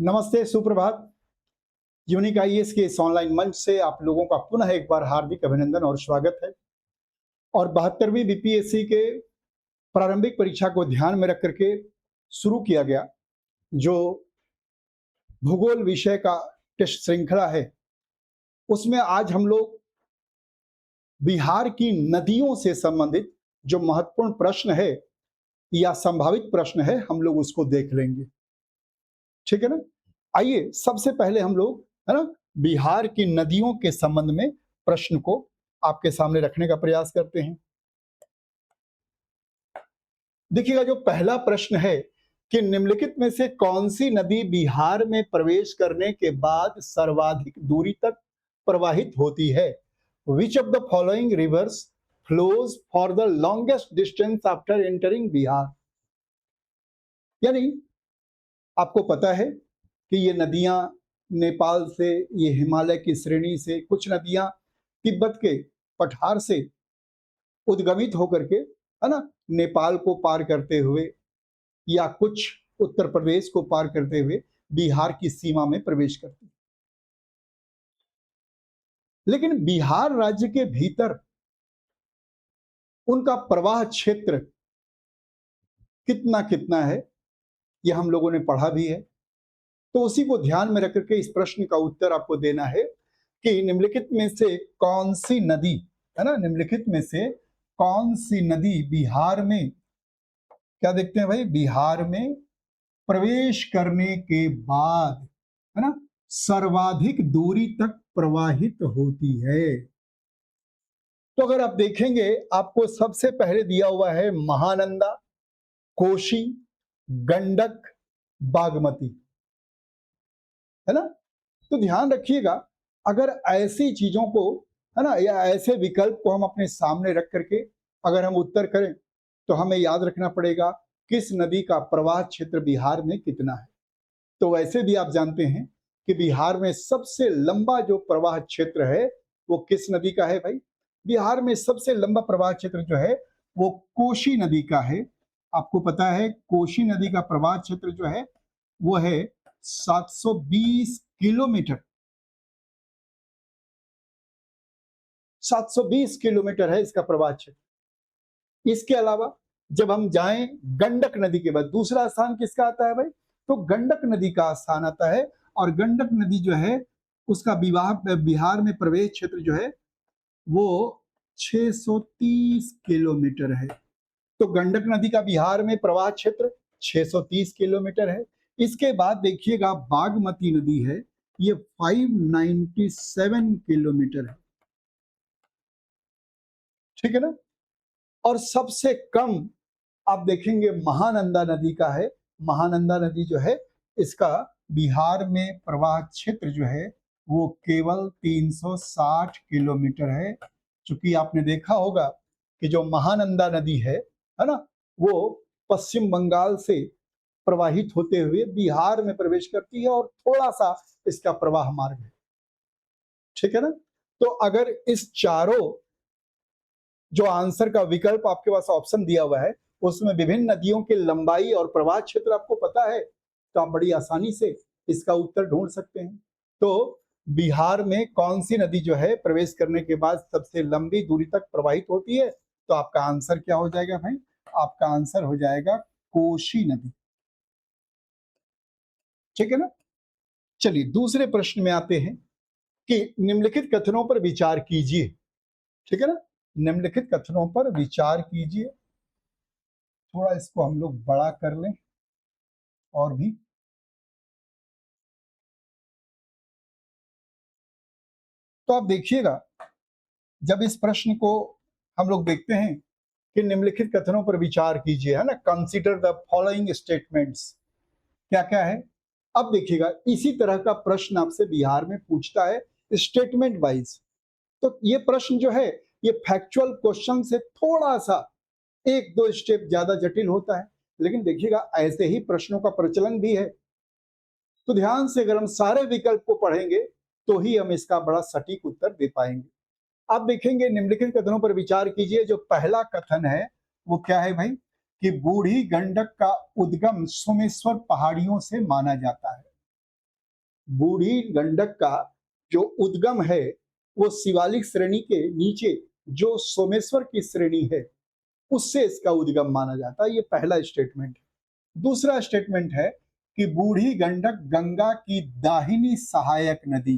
नमस्ते, सुप्रभात। Unique IAS के इस ऑनलाइन मंच से आप लोगों का पुनः एक बार हार्दिक अभिनंदन और स्वागत है। और 72वीं बीपीएससी के प्रारंभिक परीक्षा को ध्यान में रख करके शुरू किया गया जो भूगोल विषय का टेस्ट श्रृंखला है, उसमें आज हम लोग बिहार की नदियों से संबंधित जो महत्वपूर्ण प्रश्न है या संभावित प्रश्न है, हम लोग उसको देख लेंगे। ठीक है ना? आइए सबसे पहले हम लोग, है ना, बिहार की नदियों के संबंध में प्रश्न को आपके सामने रखने का प्रयास करते हैं। देखिएगा, जो पहला प्रश्न है कि निम्नलिखित में से कौन सी नदी बिहार में प्रवेश करने के बाद सर्वाधिक दूरी तक प्रवाहित होती है? विच of the following reverse flows for the longest distance after entering Bihar? यानी आपको पता है कि ये नदियां नेपाल से, ये हिमालय की श्रेणी से, कुछ नदियां तिब्बत के पठार से उद्गमित होकर के, है ना, नेपाल को पार करते हुए या कुछ उत्तर प्रदेश को पार करते हुए बिहार की सीमा में प्रवेश करती। लेकिन बिहार राज्य के भीतर उनका प्रवाह क्षेत्र कितना कितना है, यह हम लोगों ने पढ़ा भी है। तो उसी को ध्यान में रख करके इस प्रश्न का उत्तर आपको देना है कि निम्नलिखित में से कौन सी नदी, है ना, निम्नलिखित में से कौन सी नदी बिहार में, क्या देखते हैं भाई, बिहार में प्रवेश करने के बाद, है ना, सर्वाधिक दूरी तक प्रवाहित होती है? तो अगर आप देखेंगे, आपको सबसे पहले दिया हुआ है महानंदा, कोशी, गंडक, बागमती, है ना। तो ध्यान रखिएगा, अगर ऐसी चीजों को, है ना, या ऐसे विकल्प को हम अपने सामने रख करके अगर हम उत्तर करें तो हमें याद रखना पड़ेगा किस नदी का प्रवाह क्षेत्र बिहार में कितना है। तो वैसे भी आप जानते हैं कि बिहार में सबसे लंबा जो प्रवाह क्षेत्र है वो किस नदी का है भाई? बिहार में सबसे लंबा प्रवाह क्षेत्र जो है वो कोशी नदी का है। आपको पता है कोशी नदी का प्रवाह क्षेत्र जो है वो है 720 किलोमीटर। 720 किलोमीटर है इसका प्रवाह क्षेत्र। इसके अलावा जब हम जाएं गंडक नदी के बाद, दूसरा स्थान किसका आता है भाई? तो गंडक नदी का स्थान आता है। और गंडक नदी जो है उसका बिहार में प्रवेश क्षेत्र जो है वो 630 किलोमीटर है। तो गंडक नदी का बिहार में प्रवाह क्षेत्र 630 किलोमीटर है। इसके बाद देखिएगा बागमती नदी है, ये 597 किलोमीटर है। ठीक है ना। और सबसे कम आप देखेंगे महानंदा नदी का है। महानंदा नदी जो है इसका बिहार में प्रवाह क्षेत्र जो है वो केवल 360 किलोमीटर है। चूंकि आपने देखा होगा कि जो महानंदा नदी है ना, वो पश्चिम बंगाल से प्रवाहित होते हुए बिहार में प्रवेश करती है और थोड़ा सा इसका प्रवाह मार्ग है। ठीक है ना। तो अगर इस चारों जो आंसर का विकल्प आपके पास ऑप्शन दिया हुआ है उसमें विभिन्न नदियों की लंबाई और प्रवाह क्षेत्र आपको पता है तो आप बड़ी आसानी से इसका उत्तर ढूंढ सकते हैं। तो बिहार में कौन सी नदी जो है प्रवेश करने के बाद सबसे लंबी दूरी तक प्रवाहित होती है? तो आपका आंसर क्या हो जाएगा भाई? आपका आंसर हो जाएगा कोशी नदी। ठीक है ना। चलिए दूसरे प्रश्न में आते हैं कि निम्नलिखित कथनों पर विचार कीजिए। ठीक है ना। निम्नलिखित कथनों पर विचार कीजिए। थोड़ा इसको हम लोग बड़ा कर लें और भी। तो आप देखिएगा, जब इस प्रश्न को हम लोग देखते हैं कि निम्नलिखित कथनों पर विचार कीजिए, है ना, कंसीडर द फॉलोइंग स्टेटमेंट्स, क्या क्या है? अब देखिएगा इसी तरह का प्रश्न आपसे बिहार में पूछता है स्टेटमेंट वाइज। तो ये प्रश्न जो है ये फैक्चुअल क्वेश्चन से थोड़ा सा एक दो स्टेप ज्यादा जटिल होता है, लेकिन देखिएगा ऐसे ही प्रश्नों का प्रचलन भी है। तो ध्यान से अगर हम सारे विकल्प को पढ़ेंगे तो ही हम इसका बड़ा सटीक उत्तर दे पाएंगे। आप देखेंगे निम्नलिखित कथनों पर विचार कीजिए। जो पहला कथन है वो क्या है भाई? कि बूढ़ी गंडक का उद्गम सोमेश्वर पहाड़ियों से माना जाता है। बूढ़ी गंडक का जो उद्गम है वो शिवालिक श्रेणी के नीचे जो सोमेश्वर की श्रेणी है उससे इसका उद्गम माना जाता है। ये पहला स्टेटमेंट है। दूसरा स्टेटमेंट है कि बूढ़ी गंडक गंगा की दाहिनी सहायक नदी,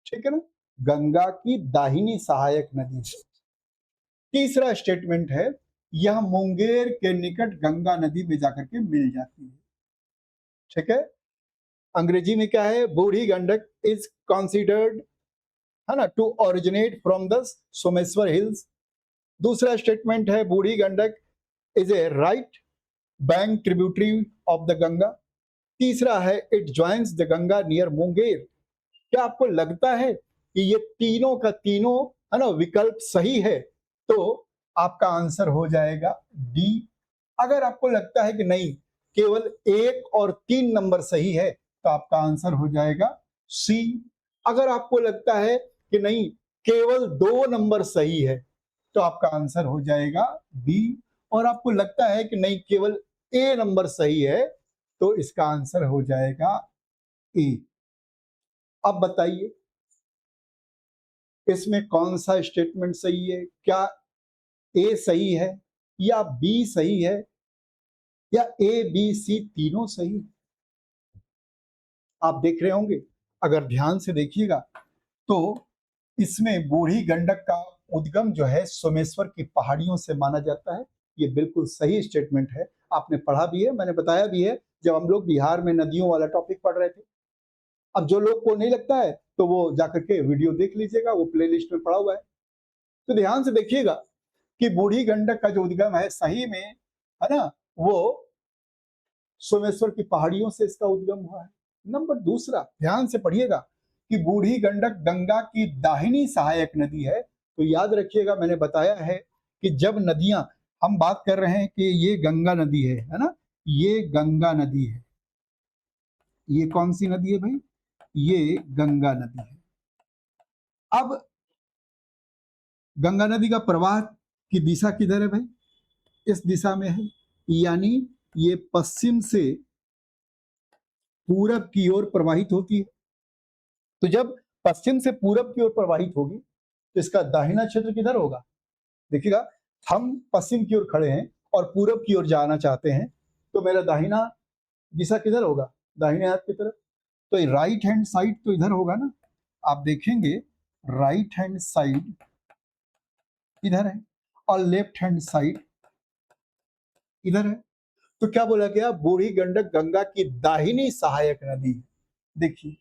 ठीक है ना, गंगा की दाहिनी सहायक नदी है। तीसरा स्टेटमेंट है यह मुंगेर के निकट गंगा नदी में जाकर के मिल जाती है, ठीक है। अंग्रेजी में क्या है, बूढ़ी गंडक इज कंसीडर्ड, है ना, to originate from the Someshwar hills. दूसरा स्टेटमेंट है Burhi Gandak is a right bank tributary of the Ganga. तीसरा है it joins the Ganga near Munger. क्या आपको लगता है कि ये तीनों का तीनों, है ना, विकल्प सही है? तो आपका आंसर हो जाएगा डी। अगर आपको लगता है कि नहीं केवल 1 और 3 नंबर सही है तो आपका आंसर हो जाएगा सी। अगर आपको लगता है कि नहीं केवल 2 नंबर सही है तो आपका आंसर हो जाएगा बी। और आपको लगता है कि नहीं केवल ए नंबर सही है तो इसका आंसर हो जाएगा ए। अब बताइए इसमें कौन सा स्टेटमेंट सही है? क्या ए सही है या बी सही है या ए बी सी तीनों सही है? आप देख रहे होंगे, अगर ध्यान से देखिएगा तो इसमें बूढ़ी गंडक का उद्गम जो है सोमेश्वर की पहाड़ियों से माना जाता है। ये बिल्कुल सही स्टेटमेंट है। आपने पढ़ा भी है, मैंने बताया भी है जब हम लोग बिहार में नदियों वाला टॉपिक पढ़ रहे थे। अब जो लोग को नहीं लगता है तो वो जाकर के वीडियो देख लीजिएगा, वो प्लेलिस्ट में पड़ा हुआ है। तो ध्यान से देखिएगा कि बूढ़ी गंडक का जो उद्गम है सही में, है ना, वो सोमेश्वर की पहाड़ियों से इसका उद्गम हुआ है। नंबर दूसरा, ध्यान से पढ़िएगा कि बूढ़ी गंडक गंगा की दाहिनी सहायक नदी है। तो याद रखिएगा मैंने बताया है कि जब नदियां, हम बात कर रहे हैं कि ये गंगा नदी है ना, ये गंगा नदी है। ये कौन सी नदी है भाई? ये गंगा नदी है। अब गंगा नदी का प्रवाह की दिशा किधर है भाई? इस दिशा में है, यानी ये पश्चिम से पूरब की ओर प्रवाहित होती है। तो जब पश्चिम से पूरब की ओर प्रवाहित होगी तो इसका दाहिना क्षेत्र किधर होगा? देखिएगा, हम पश्चिम की ओर खड़े हैं और पूरब की ओर जाना चाहते हैं तो मेरा दाहिना दिशा किधर होगा? दाहिने हाथ की तरफ। तो राइट हैंड साइड तो इधर होगा ना। आप देखेंगे राइट हैंड साइड इधर है और लेफ्ट हैंड साइड इधर है। तो क्या बोला गया? बूढ़ी गंडक गंगा की दाहिनी सहायक नदी। देखिए,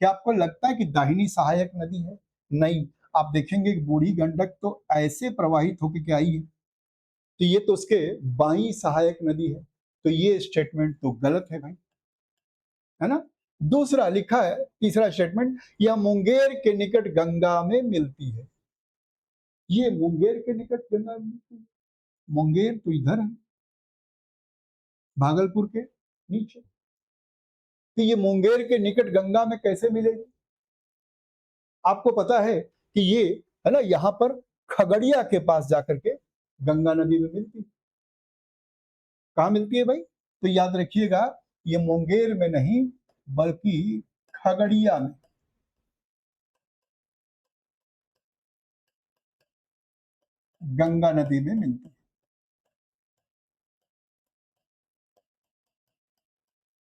क्या आपको लगता है कि दाहिनी सहायक नदी है? नहीं। आप देखेंगे कि बूढ़ी गंडक तो ऐसे प्रवाहित होकर के आई है तो ये तो उसके बाई सहायक नदी है। तो ये स्टेटमेंट तो गलत है भाई, है ना। दूसरा लिखा है, तीसरा स्टेटमेंट, यह मुंगेर के निकट गंगा में मिलती है। ये मुंगेर के निकट गंगा में मिलती है? मुंगेर तो इधर है, भागलपुर के नीचे। तो ये मुंगेर के निकट गंगा में कैसे मिलेगी? आपको पता है कि ये, है ना, यहां पर खगड़िया के पास जाकर के गंगा नदी में मिलती है। कहां मिलती है भाई? तो याद रखिएगा ये मुंगेर में नहीं बल्कि खगड़िया में, गंगा नदी में मिलती है।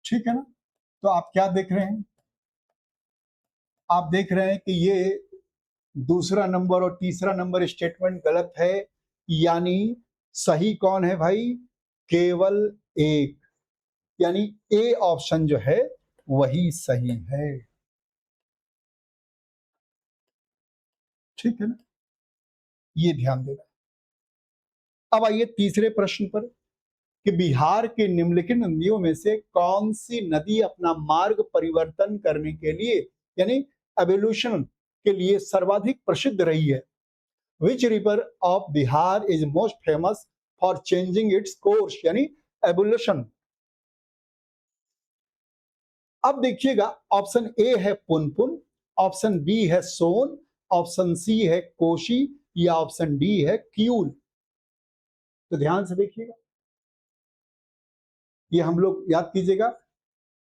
ठीक है ना। तो आप क्या देख रहे हैं? आप देख रहे हैं कि ये दूसरा नंबर और तीसरा नंबर स्टेटमेंट गलत है, यानी सही कौन है भाई? केवल एक, यानी ए ऑप्शन जो है वही सही है। ठीक है ना, ये ध्यान देना। अब आइए तीसरे प्रश्न पर कि बिहार के निम्नलिखित नदियों में से कौन सी नदी अपना मार्ग परिवर्तन करने के लिए, यानी एवोल्यूशन के लिए सर्वाधिक प्रसिद्ध रही है। Which river of Bihar is most famous for changing its course, यानी एवोल्यूशन। अब देखिएगा, ऑप्शन ए है पुनपुन, ऑप्शन बी है सोन, ऑप्शन सी है कोशी या ऑप्शन डी है किऊल। तो ध्यान से देखिएगा, ये हम लोग याद कीजिएगा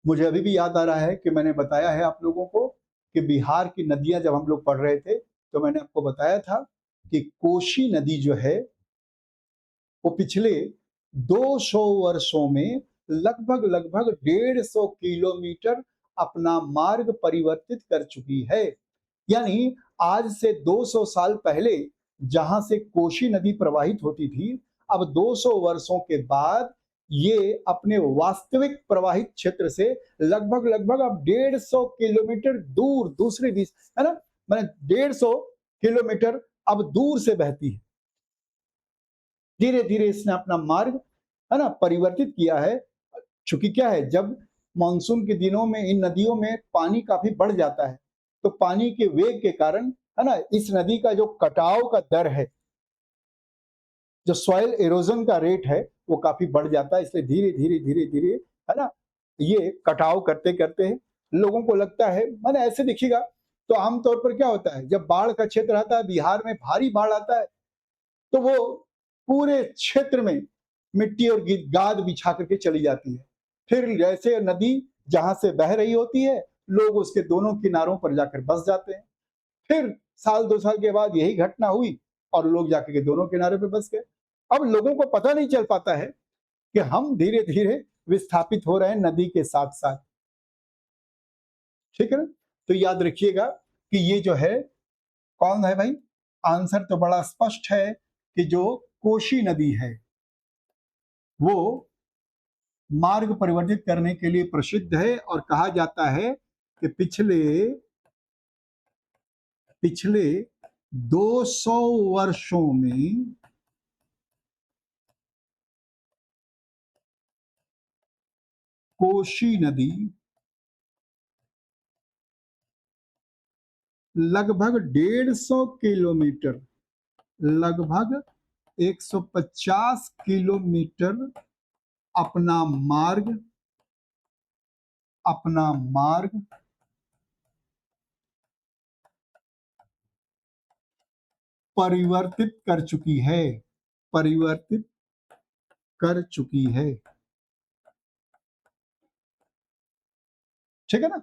मुझे अभी भी याद आ रहा है कि मैंने बताया है आप लोगों को कि बिहार की नदियां जब हम लोग पढ़ रहे थे तो मैंने आपको बताया था कि कोशी नदी जो है वो पिछले 200 वर्षों में लगभग लगभग 150 किलोमीटर अपना मार्ग परिवर्तित कर चुकी है। यानी आज से 200 साल पहले जहां से कोशी नदी प्रवाहित होती थी, अब 200 वर्षों के बाद ये अपने वास्तविक प्रवाहित क्षेत्र से लगभग लगभग अब 150 किलोमीटर दूर दूसरी दिशा, है ना, मैंने 150 किलोमीटर अब दूर से बहती है। धीरे धीरे इसने अपना मार्ग, है ना, परिवर्तित किया है। चूंकि क्या है, जब मानसून के दिनों में इन नदियों में पानी काफी बढ़ जाता है तो पानी के वेग के कारण, है ना, इस नदी का जो कटाव का दर है, जो सॉइल एरोजन का रेट है, वो काफी बढ़ जाता है। इसलिए धीरे धीरे धीरे धीरे, है ना, ये कटाव करते करते लोगों को लगता है, मैंने ऐसे देखिएगा तो आमतौर पर क्या होता है, जब बाढ़ का क्षेत्र आता है, बिहार में भारी बाढ़ आता है, तो वो पूरे क्षेत्र में मिट्टी और गाद बिछा करके चली जाती है। फिर जैसे नदी जहां से बह रही होती है, लोग उसके दोनों किनारों पर जाकर बस जाते हैं। फिर साल 2 साल के बाद यही घटना हुई और लोग जाकर के दोनों किनारे पे बस गए। अब लोगों को पता नहीं चल पाता है कि हम धीरे धीरे विस्थापित हो रहे हैं नदी के साथ साथ। ठीक है ना? तो याद रखिएगा कि ये जो है कौन है भाई, आंसर तो बड़ा स्पष्ट है कि जो कोशी नदी है वो मार्ग परिवर्तित करने के लिए प्रसिद्ध है और कहा जाता है कि पिछले पिछले 200 वर्षों में कोशी नदी लगभग 150 किलोमीटर, लगभग 150 किलोमीटर अपना मार्ग अपना मार्ग परिवर्तित कर चुकी है, परिवर्तित कर चुकी है। ठीक है ना?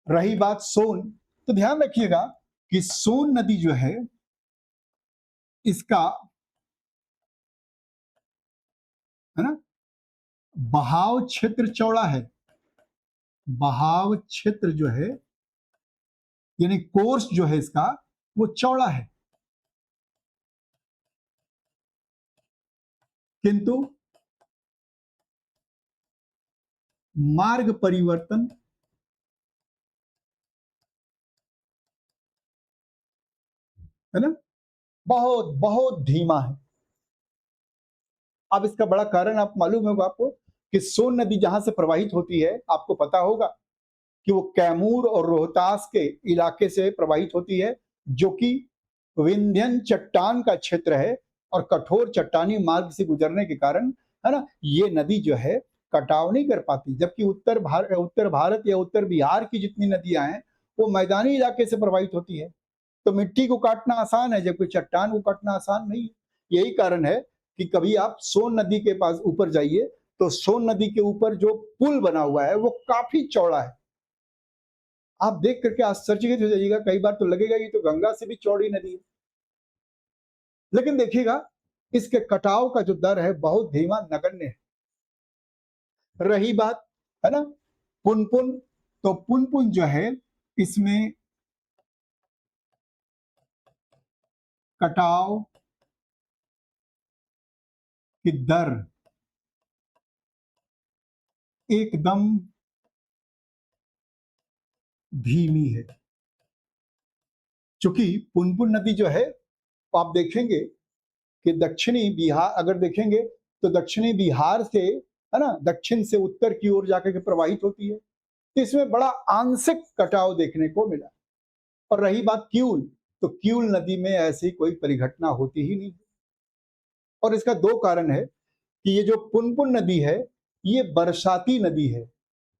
रही बात सोन, तो ध्यान रखिएगा कि सोन नदी जो है इसका, है ना, बहाव क्षेत्र चौड़ा है। बहाव क्षेत्र जो है यानी कोर्स जो है इसका वो चौड़ा है, किंतु मार्ग परिवर्तन है ना बहुत बहुत धीमा है। अब इसका बड़ा कारण आप मालूम होगा आपको कि सोन नदी जहां से प्रवाहित होती है, आपको पता होगा कि वो कैमूर और रोहतास के इलाके से प्रवाहित होती है, जो कि विंध्यन चट्टान का क्षेत्र है और कठोर चट्टानी मार्ग से गुजरने के कारण, है ना, ये नदी जो है कटाव नहीं कर पाती। जबकि उत्तर भारत या उत्तर बिहार की जितनी नदियां हैं वो मैदानी इलाके से प्रवाहित होती है, तो मिट्टी को काटना आसान है जबकि चट्टान को काटना आसान नहीं है। यही कारण है कि कभी आप सोन नदी के पास ऊपर जाइए तो सोन नदी के ऊपर जो पुल बना हुआ है वो काफी चौड़ा है। आप देख करके आश्चर्यचकित हो जाइएगा, कई बार तो लगेगा ये तो गंगा से भी चौड़ी नदी है। लेकिन देखिएगा इसके कटाव का जो दर है बहुत धीमा नगण्य है। रही बात, है ना, पुनपुन, तो पुनपुन जो है इसमें कटाव की दर एकदम धीमी है। क्योंकि पुनपुन नदी जो है तो आप देखेंगे कि दक्षिणी बिहार अगर देखेंगे तो दक्षिणी बिहार से, है ना, दक्षिण से उत्तर की ओर जाकर के प्रवाहित होती है, तो इसमें बड़ा आंशिक कटाव देखने को मिला। और रही बात क्यूल, तो क्यूल नदी में ऐसी कोई परिघटना होती ही नहीं। और इसका दो कारण है कि ये जो पुनपुन नदी है ये बरसाती नदी है,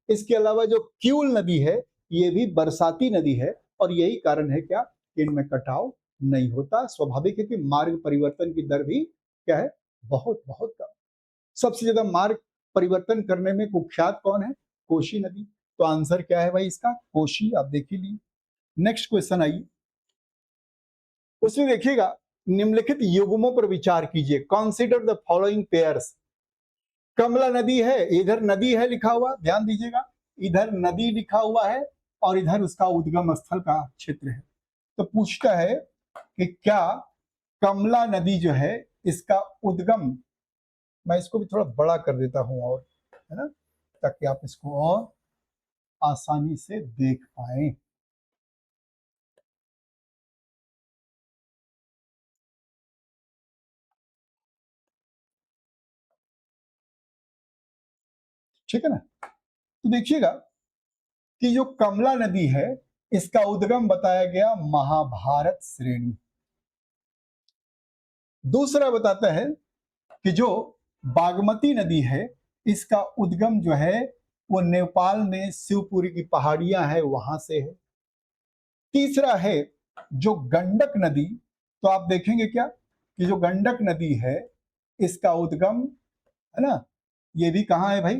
इसके अलावा जो क्यूल नदी है ये भी बरसाती नदी है, और यही कारण है क्या, इनमें कटाव नहीं होता। स्वाभाविक है कि मार्ग परिवर्तन की दर भी क्या है, बहुत बहुत कम। सबसे ज्यादा मार्ग परिवर्तन करने में कुख्यात कौन है? कोशी नदी। तो आंसर क्या है भाई इसका? कोशी। आप देख ही ली। नेक्स्ट क्वेश्चन आइए, उसमें देखिएगा निम्नलिखित युग्मों पर विचार कीजिए। Consider the following pairs. Kamala नदी है, इधर नदी है लिखा हुआ, ध्यान दीजिएगा, इधर नदी लिखा हुआ है और इधर उसका उद्गम स्थल का क्षेत्र है। तो पूछता है कि क्या कमला नदी जो है इसका उद्गम, मैं इसको भी थोड़ा बड़ा कर देता हूं और, है ना, ताकि आप इसको और आसानी से देख पाए। ठीक है ना? तो देखिएगा कि जो कमला नदी है इसका उद्गम बताया गया महाभारत श्रेणी। दूसरा बताता है कि जो बागमती नदी है इसका उद्गम जो है वो नेपाल में शिवपुरी की पहाड़ियां है वहां से है। तीसरा है जो गंडक नदी, तो आप देखेंगे क्या कि जो गंडक नदी है इसका उद्गम, है ना, ये भी कहाँ है भाई?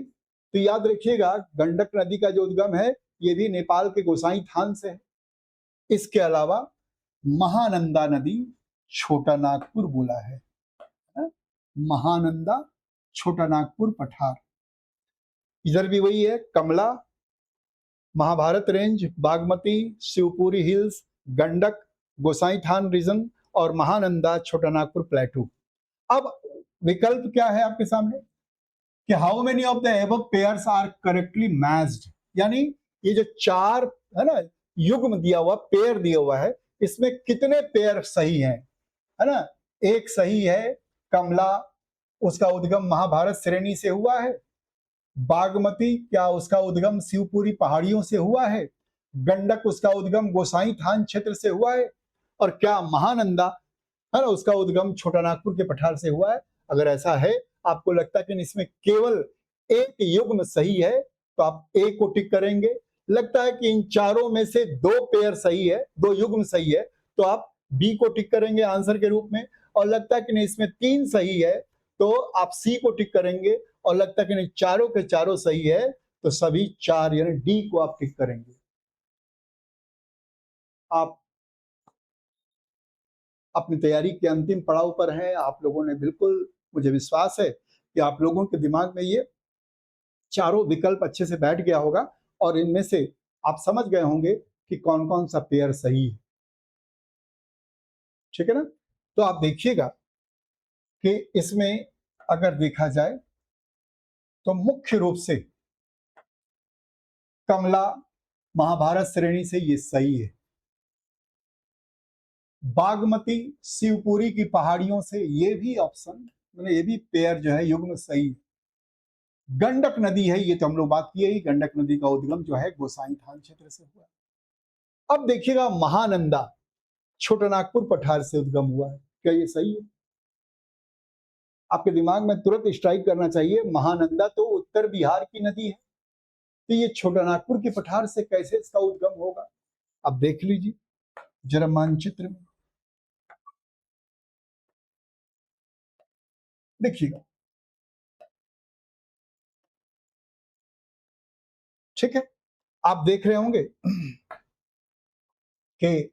तो याद रखिएगा गंडक नदी का जो उद्गम है ये भी नेपाल के गोसाई थान से है। इसके अलावा महानंदा नदी छोटा नागपुर बोला है, महानंदा छोटा नागपुर पठार। इधर भी वही है, कमला, महाभारत रेंज, बागमती, शिवपुरी हिल्स, गंडक, गोसाई थान रीजन और महानंदा छोटा नागपुर प्लेटू। अब विकल्प क्या है आपके सामने कि how many of the above pairs are correctly matched, यानी ये जो चार है ना युग्म दिया हुआ, पेयर दिया हुआ है, इसमें कितने पेयर सही हैं, है ना? एक सही है, कमला उसका उद्गम महाभारत श्रेणी से हुआ है। बागमती क्या उसका उद्गम शिवपुरी पहाड़ियों से हुआ है। गंडक उसका उद्गम गोसाई थान क्षेत्र से हुआ है। और क्या महानंदा है ना उसका उद्गम छोटा नागपुर के पठार से हुआ है। अगर ऐसा है, आपको लगता है कि इसमें केवल एक युग्म सही है, तो आप ए को टिक करेंगे। लगता है कि इन चारों में से दो पेयर सही है, दो युग्म सही है, तो आप बी को टिक करेंगे आंसर के रूप में। और लगता है कि नहीं इसमें तीन सही है, तो आप सी को टिक करेंगे। और लगता है कि नहीं चारों के चारों सही है, तो सभी चार यानी डी को आप टिक करेंगे। आप अपनी तैयारी के अंतिम पड़ाव पर हैं। आप लोगों ने बिल्कुल, मुझे विश्वास है कि आप लोगों के दिमाग में ये चारों विकल्प अच्छे से बैठ गया होगा और इनमें से आप समझ गए होंगे कि कौन कौन सा पेयर सही है। ठीक है ना? तो आप देखिएगा कि इसमें अगर देखा जाए तो मुख्य रूप से कमला महाभारत श्रेणी से ये सही है। बागमती शिवपुरी की पहाड़ियों से ये भी ऑप्शन, मतलब ये भी पेयर जो है युग्म सही है। गंडक नदी है, ये तो हम लोग बात किए ही, गंडक नदी का उद्गम जो है गोसाई थान क्षेत्र से हुआ। अब देखिएगा महानंदा छोटा नागपुर पठार से उद्गम हुआ है, क्या ये सही है? आपके दिमाग में तुरंत स्ट्राइक करना चाहिए, महानंदा तो उत्तर बिहार की नदी है, तो ये छोटा नागपुर के पठार से कैसे इसका उद्गम होगा? अब देख लीजिए जरा मानचित्र में, देखिएगा। ठीक है, आप देख रहे होंगे कि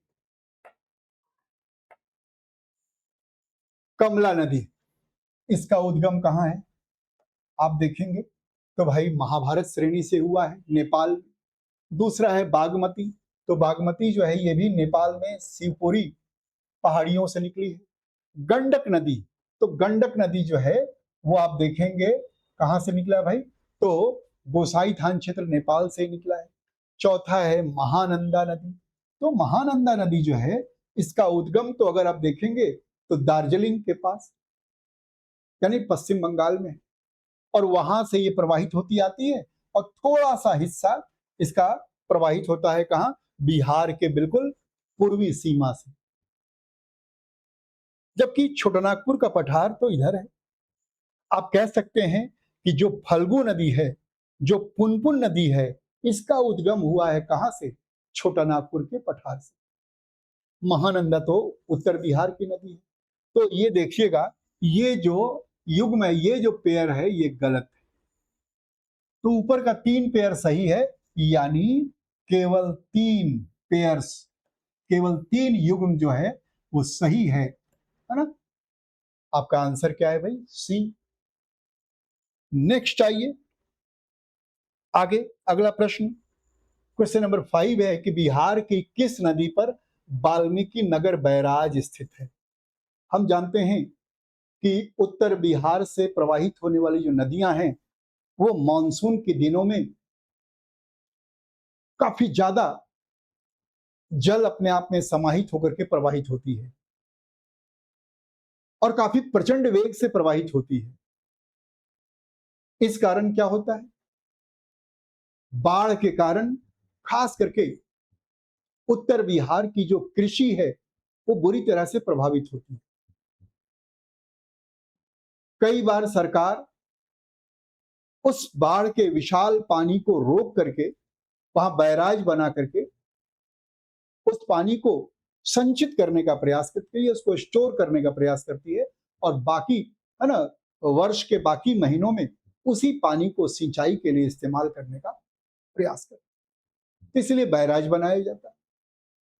कमला नदी इसका उद्गम कहां है? आप देखेंगे तो भाई महाभारत श्रेणी से हुआ है, नेपाल। दूसरा है बागमती, तो बागमती जो है ये भी नेपाल में शिवपुरी पहाड़ियों से निकली है। गंडक नदी, तो गंडक नदी जो है वो आप देखेंगे कहां से निकला है भाई? तो गोसाई थान क्षेत्र नेपाल से निकला है। चौथा है महानंदा नदी, तो महानंदा नदी जो है इसका उद्गम तो अगर आप देखेंगे तो दार्जिलिंग के पास यानी पश्चिम बंगाल में, और वहां से ये प्रवाहित होती आती है और थोड़ा सा हिस्सा इसका प्रवाहित होता है कहां? बिहार के बिल्कुल पूर्वी सीमा से। जबकि छोटानागपुर का पठार तो इधर है। आप कह सकते हैं कि जो फल्गु नदी है, जो पुनपुन नदी है, इसका उद्गम हुआ है कहां से? छोटा नागपुर के पठार से। महानंदा तो उत्तर बिहार की नदी है। तो ये देखिएगा, ये जो युग्म है, ये जो पेयर है, ये गलत है। तो ऊपर का 3 पेयर सही है, यानी केवल 3 पेयर्स, केवल 3 युग्म जो है वो सही है ना। आपका आंसर क्या है भाई? सी। नेक्स्ट आइए आगे, अगला प्रश्न, क्वेश्चन नंबर 5 है कि बिहार की किस नदी पर वाल्मीकि नगर बैराज स्थित है? हम जानते हैं कि उत्तर बिहार से प्रवाहित होने वाली जो नदियां हैं वो मानसून के दिनों में काफी ज्यादा जल अपने आप में समाहित होकर के प्रवाहित होती है और काफी प्रचंड वेग से प्रवाहित होती है। इस कारण क्या होता है, बाढ़ के कारण खास करके उत्तर बिहार की जो कृषि है वो बुरी तरह से प्रभावित होती है। कई बार सरकार उस बाढ़ के विशाल पानी को रोक करके वहां बैराज बना करके उस पानी को संचित करने का प्रयास करती है, उसको स्टोर करने का प्रयास करती है और बाकी, है ना, वर्ष के बाकी महीनों में उसी पानी को सिंचाई के लिए इस्तेमाल करने का प्रयास करती है, इसलिए बैराज बनाया जाता है।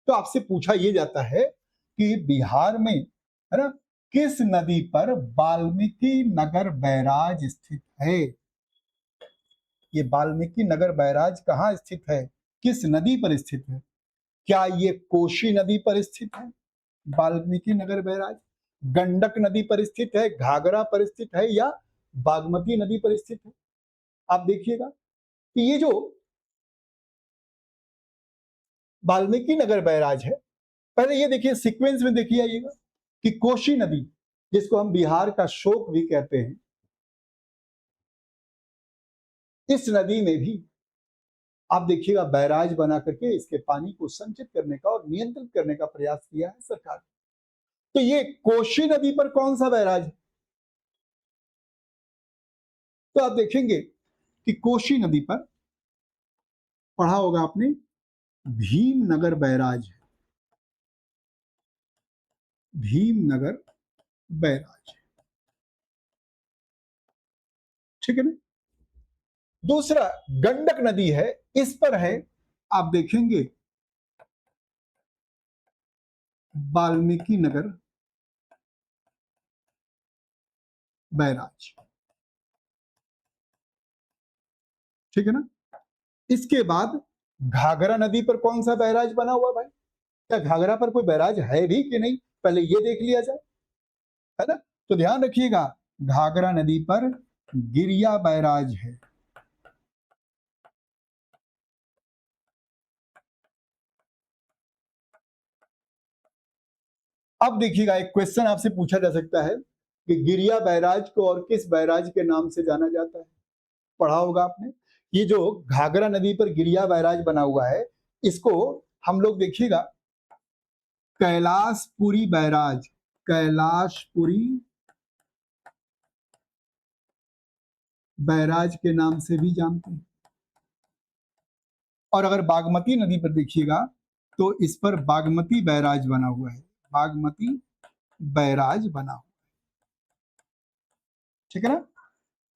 तो आपसे पूछा यह जाता है कि बिहार में, है ना, किस नदी पर वाल्मीकि नगर बैराज स्थित है? ये वाल्मीकि नगर बैराज कहाँ स्थित है, किस नदी पर स्थित है? क्या ये कोशी नदी पर स्थित है वाल्मीकि नगर बैराज, गंडक नदी पर स्थित है, घाघरा पर स्थित है, या बागमती नदी पर स्थित है? आप देखिएगा कि ये जो वाल्मीकि नगर बैराज है, पहले ये देखिए सीक्वेंस में देखिए आइएगा कि कोशी नदी, जिसको हम बिहार का शोक भी कहते हैं, इस नदी में भी आप देखिएगा बैराज बना करके इसके पानी को संचित करने का और नियंत्रित करने का प्रयास किया है सरकार ने। तो ये कोशी नदी पर कौन सा बैराज है? तो आप देखेंगे कि कोशी नदी पर पढ़ा होगा आपने, भीमनगर बैराज है, भीमनगर बैराज, ठीक है ना। दूसरा गंडक नदी है, इस पर है, आप देखेंगे, वाल्मीकि नगर बैराज, ठीक है ना। इसके बाद घाघरा नदी पर कौन सा बैराज बना हुआ भाई? क्या घाघरा पर कोई बैराज है भी कि नहीं, पहले ये देख लिया जाए, है ना। तो ध्यान रखिएगा, घाघरा नदी पर गिरिया बैराज है। अब देखिएगा, एक क्वेश्चन आपसे पूछा जा सकता है कि गिरिया बैराज को और किस बैराज के नाम से जाना जाता है? पढ़ा होगा आपने। ये जो घाघरा नदी पर गिरिया बैराज बना हुआ है, इसको हम लोग देखिएगा कैलाशपुरी बैराज, कैलाशपुरी बैराज के नाम से भी जानते हैं। और अगर बागमती नदी पर देखिएगा तो इस पर बागमती बैराज बना हुआ है, बागमती बैराज बना हुआ, ठीक है ना।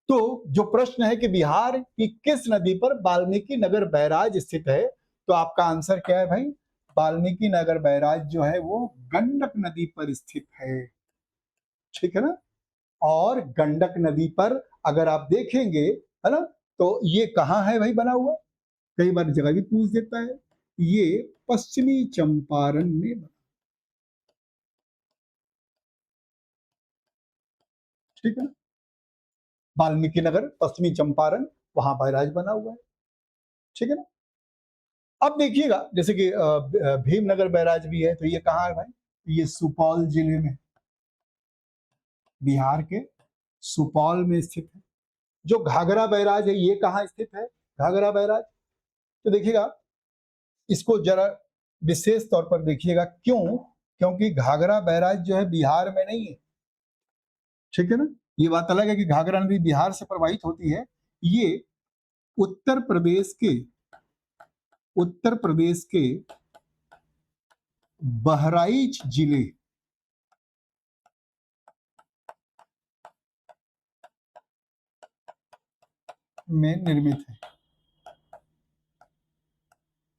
तो जो प्रश्न है कि बिहार की किस नदी पर वाल्मीकि नगर बैराज स्थित है, तो आपका आंसर क्या है भाई? वाल्मीकि नगर बैराज जो है वो गंडक नदी पर स्थित है, ठीक है ना। और गंडक नदी पर अगर आप देखेंगे, है ना, तो ये कहाँ है भाई बना हुआ? कई बार जगह भी पूछ देता है, ये पश्चिमी चंपारण में बना, ठीक है ना। वाल्मीकि नगर पश्चिमी चंपारण, वहां बैराज बना हुआ है, ठीक है ना। अब देखिएगा जैसे कि भीमनगर बैराज भी है, तो ये कहाँ है भाई? ये सुपौल जिले में, बिहार के सुपौल में स्थित है। जो घाघरा बैराज है ये कहाँ स्थित है, घाघरा बैराज? तो देखिएगा इसको जरा विशेष तौर पर देखिएगा, क्यों? क्योंकि घाघरा बैराज जो है बिहार में नहीं है, ठीक है ना। ये बात अलग है कि घाघरा नदी बिहार से प्रवाहित होती है, ये उत्तर प्रदेश के, उत्तर प्रदेश के बहराइच जिले, में निर्मित है।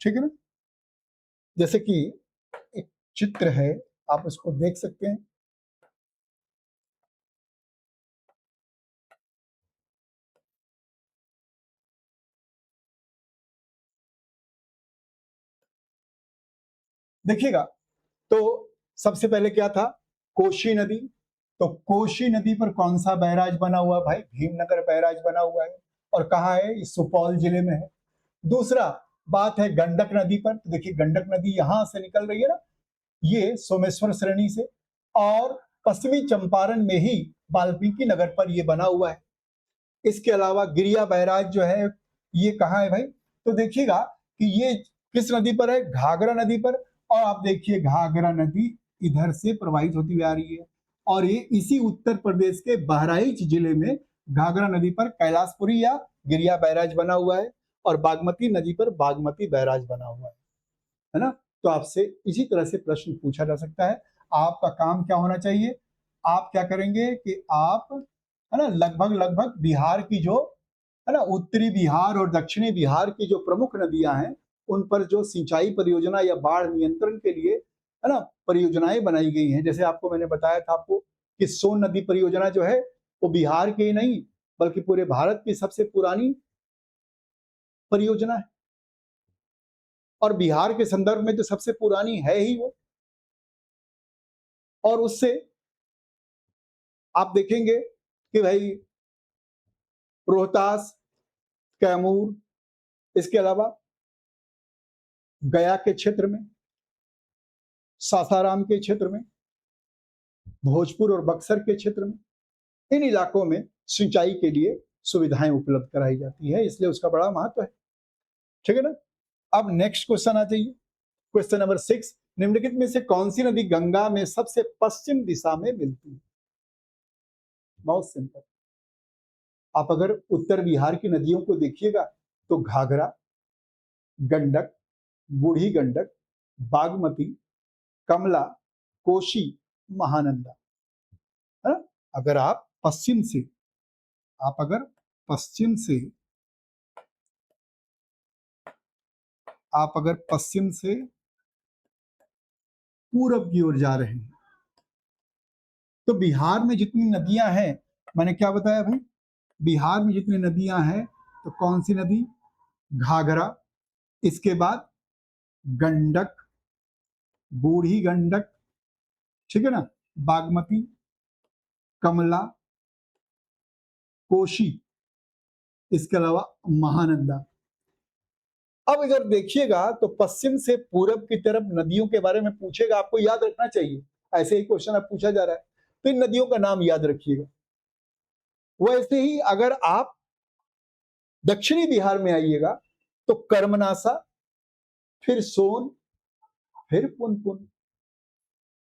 ठीक है ना? जैसे कि एक चित्र है, आप उसको देख सकते हैं। देखिएगा, तो सबसे पहले क्या था? कोशी नदी। तो कोशी नदी पर कौन सा बैराज बना हुआ है भाई? भीमनगर बैराज बना हुआ है। और कहाँ है? इस सुपौल जिले में है। दूसरा बात है गंडक नदी पर। तो देखिए गंडक नदी यहां से निकल रही है ना, ये सोमेश्वर श्रेणी से, और पश्चिमी चंपारण में ही वाल्मीकि नगर पर ये बना हुआ है। इसके अलावा गिरिया बैराज जो है, ये कहाँ है भाई? तो देखिएगा कि ये किस नदी पर है? घाघरा नदी पर। और आप देखिए घाघरा नदी इधर से प्रवाहित होती हुई आ रही है, और ये इसी उत्तर प्रदेश के बहराइच जिले में घाघरा नदी पर कैलाशपुरी या गिरिया बैराज बना हुआ है, और बागमती नदी पर बागमती बैराज बना हुआ है ना? तो आपसे इसी तरह से प्रश्न पूछा जा सकता है। आपका काम क्या होना चाहिए? आप क्या करेंगे कि आप, है ना, लगभग लगभग बिहार की जो, है ना, उत्तरी बिहार और दक्षिणी बिहार की जो प्रमुख नदियां हैं, उन पर जो सिंचाई परियोजना या बाढ़ नियंत्रण के लिए, है ना, परियोजनाएं बनाई गई हैं। जैसे आपको मैंने बताया था आपको कि सोन नदी परियोजना जो है, वो बिहार की ही नहीं बल्कि पूरे भारत की सबसे पुरानी परियोजना है, और बिहार के संदर्भ में तो सबसे पुरानी है ही वो। और उससे आप देखेंगे कि भाई रोहतास, कैमूर, इसके अलावा गया के क्षेत्र में, सासाराम के क्षेत्र में, भोजपुर और बक्सर के क्षेत्र में, इन इलाकों में सिंचाई के लिए सुविधाएं उपलब्ध कराई जाती है, इसलिए उसका बड़ा महत्व है। ठीक है ना? अब नेक्स्ट क्वेश्चन आ जाइए, क्वेश्चन नंबर 6। निम्नलिखित में से कौन सी नदी गंगा में सबसे पश्चिम दिशा में मिलती है? बहुत सिंपल। आप अगर उत्तर बिहार की नदियों को देखिएगा तो घाघरा, गंडक, बूढ़ी गंडक, बागमती, कमला, कोशी, महानंदा, है ना? अगर आप पश्चिम से, आप अगर पश्चिम से आप अगर पश्चिम से पूरब की ओर जा रहे हैं, तो बिहार में जितनी नदियां हैं, मैंने क्या बताया भाई? बिहार में जितनी नदियां हैं, तो कौन सी नदी? घाघरा, इसके बाद गंडक, बूढ़ी गंडक, ठीक है ना, बागमती, कमला, कोशी, इसके अलावा महानंदा। अब इधर देखिएगा तो पश्चिम से पूरब की तरफ नदियों के बारे में पूछेगा, आपको याद रखना चाहिए, ऐसे ही क्वेश्चन अब पूछा जा रहा है, तो इन नदियों का नाम याद रखिएगा। वैसे ही अगर आप दक्षिणी बिहार में आइएगा तो कर्मनासा, फिर सोन, फिर पुनपुन,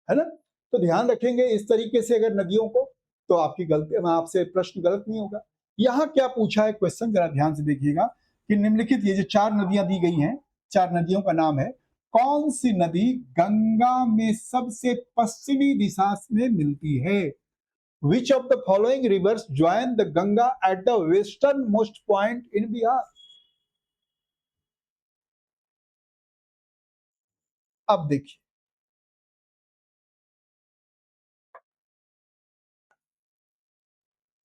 है ना? तो ध्यान रखेंगे इस तरीके से अगर नदियों को, तो आपकी गलती, आपसे प्रश्न गलत नहीं होगा। यहां क्या पूछा है क्वेश्चन, जरा ध्यान से देखिएगा कि निम्नलिखित ये जो 4 नदियां दी गई हैं, 4 नदियों का नाम है, कौन सी नदी गंगा में सबसे पश्चिमी दिशा में मिलती है? विच of the following reverse join the Ganga at the western most point in Bihar? अब देखिए,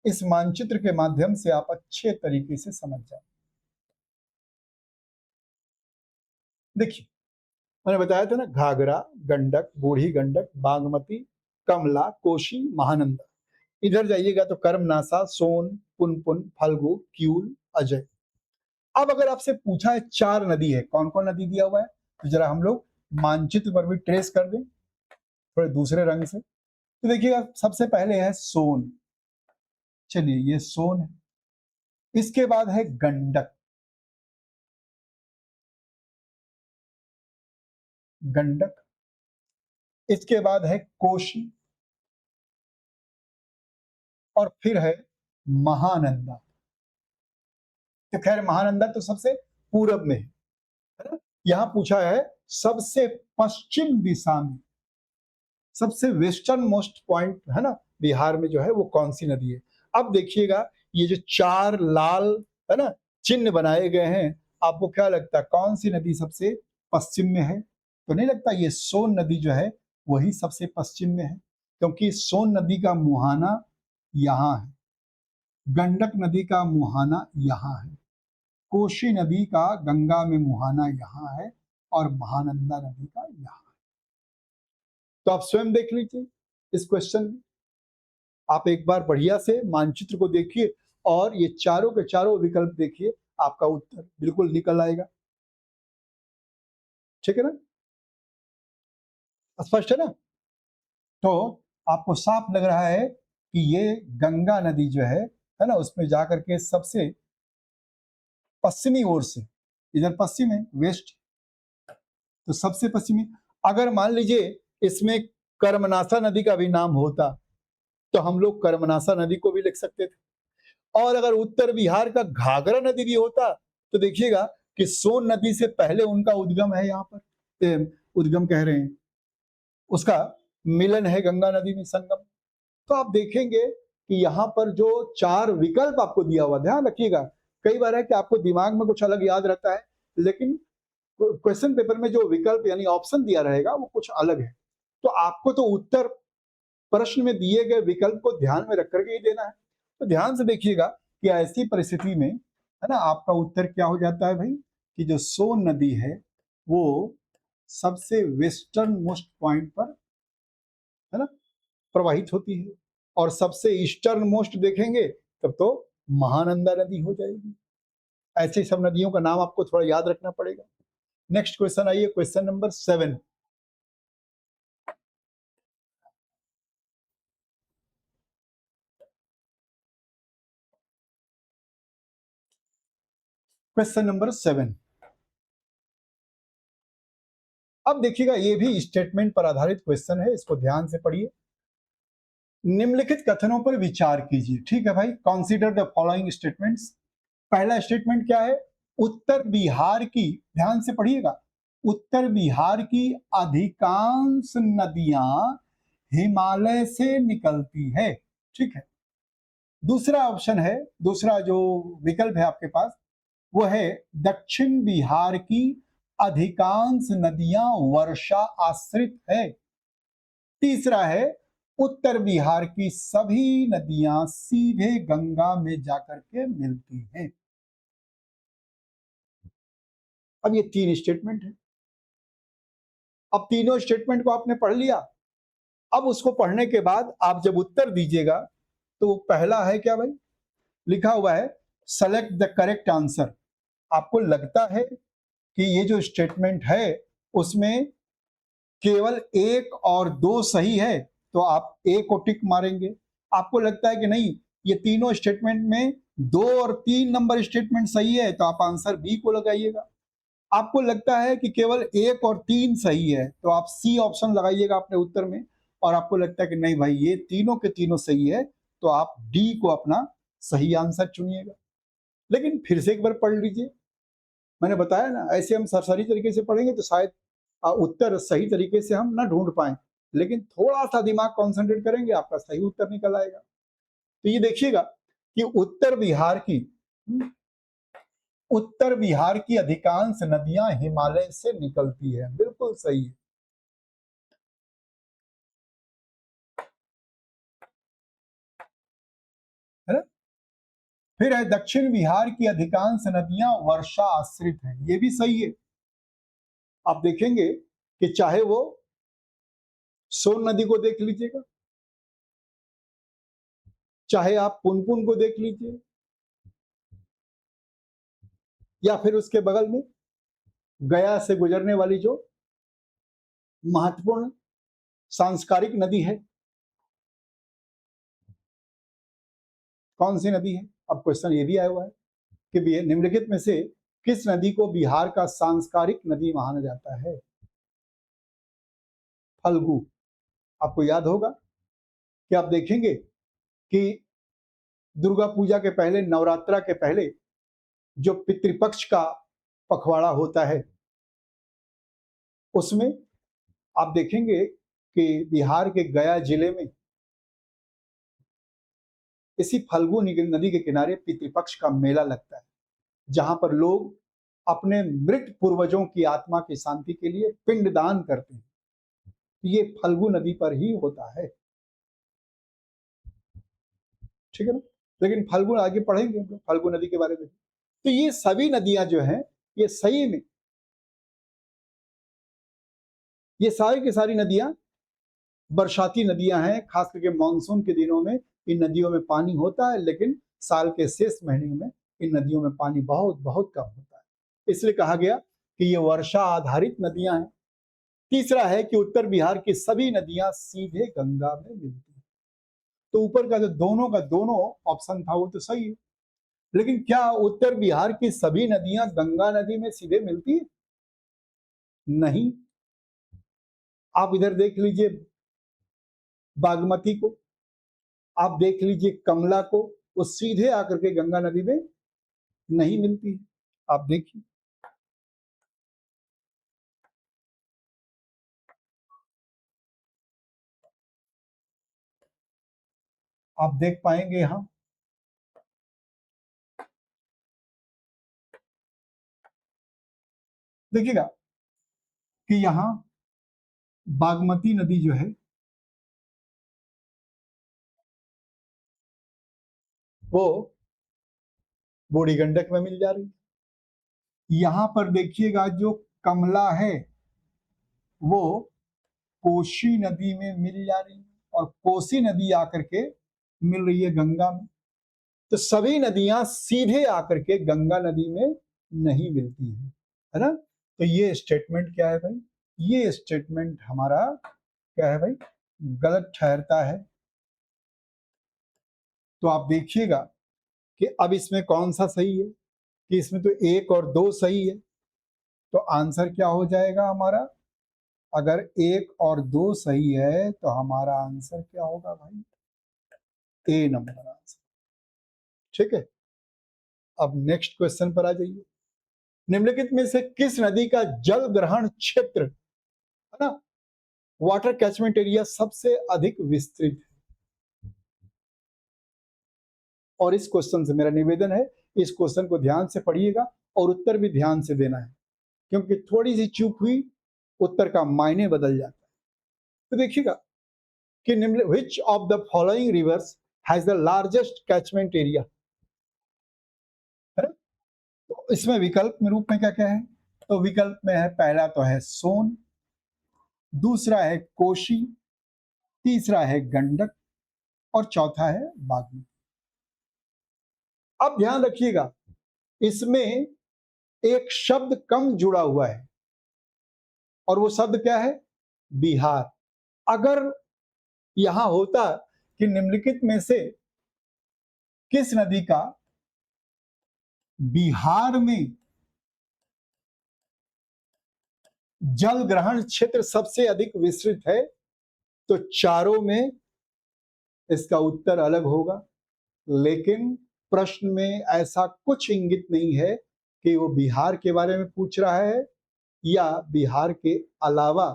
इस मानचित्र के माध्यम से आप अच्छे तरीके से समझ जाए। देखिए, मैंने बताया था ना, घाघरा, गंडक, बूढ़ी गंडक, बागमती, कमला, कोशी, महानंदा। इधर जाइएगा तो कर्मनासा, सोन, पुनपुन, फल्गु, क्यूल, अजय। अब अगर आपसे पूछा है 4 नदी है, कौन कौन नदी दिया हुआ है, तो जरा हम लोग मानचित्र पर भी ट्रेस कर दें थोड़े दूसरे रंग से। तो देखिएगा सबसे पहले है सोन, चलिए ये सोन है। इसके बाद है गंडक, गंडक। इसके बाद है कोशी, और फिर है महानंदा। तो खैर महानंदा तो सबसे पूरब में है ना? यहां पूछा है सबसे पश्चिम दिशा में, सबसे वेस्टर्न मोस्ट पॉइंट, है ना, बिहार में जो है वो कौन सी नदी है? अब देखिएगा ये जो 4 लाल है ना, चिन्ह बनाए गए हैं, आपको क्या लगता है कौन सी नदी सबसे पश्चिम में है? तो नहीं लगता ये सोन नदी जो है वही सबसे पश्चिम में है, क्योंकि सोन नदी का मुहाना यहाँ है, गंडक नदी का मुहाना यहाँ है, कोशी नदी का गंगा में मुहाना यहाँ है और महानंदा नदी का यहाँ है। तो आप स्वयं देख लीजिए इस क्वेश्चन में, आप एक बार बढ़िया से मानचित्र को देखिए और ये चारों के चारों विकल्प देखिए, आपका उत्तर बिल्कुल निकल आएगा। ठीक है ना, स्पष्ट है ना? तो आपको साफ लग रहा है कि ये गंगा नदी जो है ना, उसमें जाकर के सबसे पश्चिमी ओर से, इधर पश्चिम है, वेस्ट, तो सबसे पश्चिमी। अगर मान लीजिए इसमें कर्मनासा नदी का भी नाम होता तो हम लोग कर्मनासा नदी को भी लिख सकते थे, और अगर उत्तर बिहार का घाघरा नदी भी होता तो देखिएगा कि सोन नदी से पहले उनका उद्गम है, यहाँ पर उद्गम कह रहे हैं, उसका मिलन है गंगा नदी में, संगम। तो आप देखेंगे कि यहाँ पर जो चार विकल्प आपको दिया हुआ, ध्यान रखिएगा, कई बार है कि आपको दिमाग में कुछ अलग याद रहता है, लेकिन क्वेश्चन पेपर में जो विकल्प यानी ऑप्शन दिया रहेगा वो कुछ अलग है। तो आपको तो उत्तर प्रश्न में दिए गए विकल्प को ध्यान में रख करके ही देना है। तो ध्यान से देखिएगा कि ऐसी परिस्थिति में है ना, आपका उत्तर क्या हो जाता है भाई, कि जो सोन नदी है वो सबसे वेस्टर्न मोस्ट पॉइंट पर है ना प्रवाहित होती है, और सबसे ईस्टर्न मोस्ट देखेंगे तब तो महानंदा नदी हो जाएगी। ऐसे सब नदियों का नाम आपको थोड़ा याद रखना पड़ेगा। नेक्स्ट क्वेश्चन आइए, क्वेश्चन नंबर 7। क्वेश्चन नंबर 7, अब देखिएगा ये भी स्टेटमेंट पर आधारित क्वेश्चन है, इसको ध्यान से पढ़िए। निम्नलिखित कथनों पर विचार कीजिए। ठीक है भाई, कंसीडर द फॉलोइंग स्टेटमेंट्स। पहला स्टेटमेंट क्या है, उत्तर बिहार की, ध्यान से पढ़िएगा, उत्तर बिहार की अधिकांश नदियां हिमालय से निकलती है। ठीक है। दूसरा ऑप्शन है, दूसरा जो विकल्प है आपके पास वो है दक्षिण बिहार की अधिकांश नदियां वर्षा आश्रित है। तीसरा है उत्तर बिहार की सभी नदियां सीधे गंगा में जाकर के मिलती हैं। अब ये तीन स्टेटमेंट है। अब तीनों स्टेटमेंट को आपने पढ़ लिया, अब उसको पढ़ने के बाद आप जब उत्तर दीजिएगा तो पहला है क्या भाई, लिखा हुआ है सेलेक्ट द करेक्ट आंसर। आपको लगता है कि ये जो स्टेटमेंट है उसमें केवल एक और दो सही है तो आप ए को टिक मारेंगे। आपको लगता है कि नहीं ये तीनों स्टेटमेंट में 2 और 3 नंबर स्टेटमेंट सही है तो आप आंसर बी को लगाइएगा। आपको लगता है कि केवल 1 और 3 सही है तो आप सी ऑप्शन लगाइएगा अपने उत्तर में, और आपको लगता है कि नहीं भाई ये तीनों के तीनों सही है तो आप डी को अपना सही आंसर चुनिएगा। लेकिन फिर से एक बार पढ़ लीजिए, मैंने बताया ना ऐसे हम सरसरी तरीके से पढ़ेंगे तो शायद उत्तर सही तरीके से हम ना ढूंढ पाए, लेकिन थोड़ा सा दिमाग कॉन्सेंट्रेट करेंगे आपका सही उत्तर निकल आएगा। तो ये देखिएगा कि उत्तर बिहार की अधिकांश नदियां हिमालय से निकलती है, बिल्कुल सही है ना। फिर है दक्षिण बिहार की अधिकांश नदियां वर्षा आश्रित है, ये भी सही है। आप देखेंगे कि चाहे वो सोन नदी को देख लीजिएगा, चाहे आप पुनपुन को देख लीजिए, या फिर उसके बगल में गया से गुजरने वाली जो महत्वपूर्ण सांस्कारिक नदी है, कौन सी नदी है? अब क्वेश्चन ये भी आया हुआ है कि निम्नलिखित में से किस नदी को बिहार का सांस्कारिक नदी माना जाता है? फल्गु। आपको याद होगा कि आप देखेंगे कि दुर्गा पूजा के पहले, नवरात्रा के पहले जो पितृपक्ष का पखवाड़ा होता है उसमें आप देखेंगे कि बिहार के गया जिले में इसी फल्गु नदी के किनारे पितृपक्ष का मेला लगता है। जहां पर लोग अपने मृत पूर्वजों की आत्मा की शांति के लिए पिंडदान करते हैं। ये फल्गु नदी पर ही होता है, ठीक है ना। लेकिन फल्गु आगे पढ़ेंगे हम लोग फल्गु नदी के बारे में। तो ये सभी नदियां जो हैं, ये सही में ये सारी की सारी नदियां बरसाती नदियां हैं। खास करके मानसून के दिनों में इन नदियों में पानी होता है, लेकिन साल के शेष महीने में इन नदियों में पानी बहुत बहुत कम होता है। इसलिए कहा गया कि ये वर्षा आधारित नदियां हैं। तीसरा है कि उत्तर बिहार की सभी नदियां सीधे गंगा में मिलती हैं। तो ऊपर का जो दोनों का दोनों ऑप्शन था वो तो सही है, लेकिन क्या उत्तर बिहार की सभी नदियां गंगा नदी में सीधे मिलती है? नहीं। आप इधर देख लीजिए बागमती को, आप देख लीजिए कमला को, वो सीधे आकर के गंगा नदी में नहीं मिलती है। आप देखिए, आप देख पाएंगे यहां, देखिएगा कि यहां बागमती नदी जो है वो बूढ़ी गंडक में मिल जा रही है। यहां पर देखिएगा जो कमला है वो कोसी नदी में मिल जा रही है, और कोसी नदी आकर के मिल रही है गंगा में। तो सभी नदियां सीधे आकर के गंगा नदी में नहीं मिलती है ना। तो ये स्टेटमेंट क्या है भाई? ये स्टेटमेंट हमारा क्या है भाई? गलत ठहरता है। तो आप देखिएगा कि अब इसमें कौन सा सही है, कि इसमें तो एक और दो सही है। तो आंसर क्या हो जाएगा हमारा? अगर एक और दो सही है तो हमारा आंसर क्या होगा भाई? ए नंबर आंसर, ठीक है। अब नेक्स्ट क्वेश्चन पर आ जाइए। निम्नलिखित में से किस नदी का जल ग्रहण क्षेत्र, है ना, वाटर कैचमेंट एरिया सबसे अधिक विस्तृत है? और इस क्वेश्चन से मेरा निवेदन है, इस क्वेश्चन को ध्यान से पढ़िएगा और उत्तर भी ध्यान से देना है, क्योंकि थोड़ी सी चूक हुई उत्तर का मायने बदल जाता है। तो देखिएगा कि निम्न विच of the following reverse has the largest catchment area, है ना। तो इसमें विकल्प में रूप में क्या क्या है? तो विकल्प में है, पहला तो है सोन, दूसरा है कोशी, तीसरा है गंडक, और चौथा है बागमती। अब ध्यान रखिएगा, इसमें एक शब्द कम जुड़ा हुआ है, और वो शब्द क्या है? बिहार। अगर यहां होता कि निम्नलिखित में से किस नदी का बिहार में जल ग्रहण क्षेत्र सबसे अधिक विस्तृत है, तो चारों में इसका उत्तर अलग होगा। लेकिन प्रश्न में ऐसा कुछ इंगित नहीं है कि वो बिहार के बारे में पूछ रहा है या बिहार के अलावा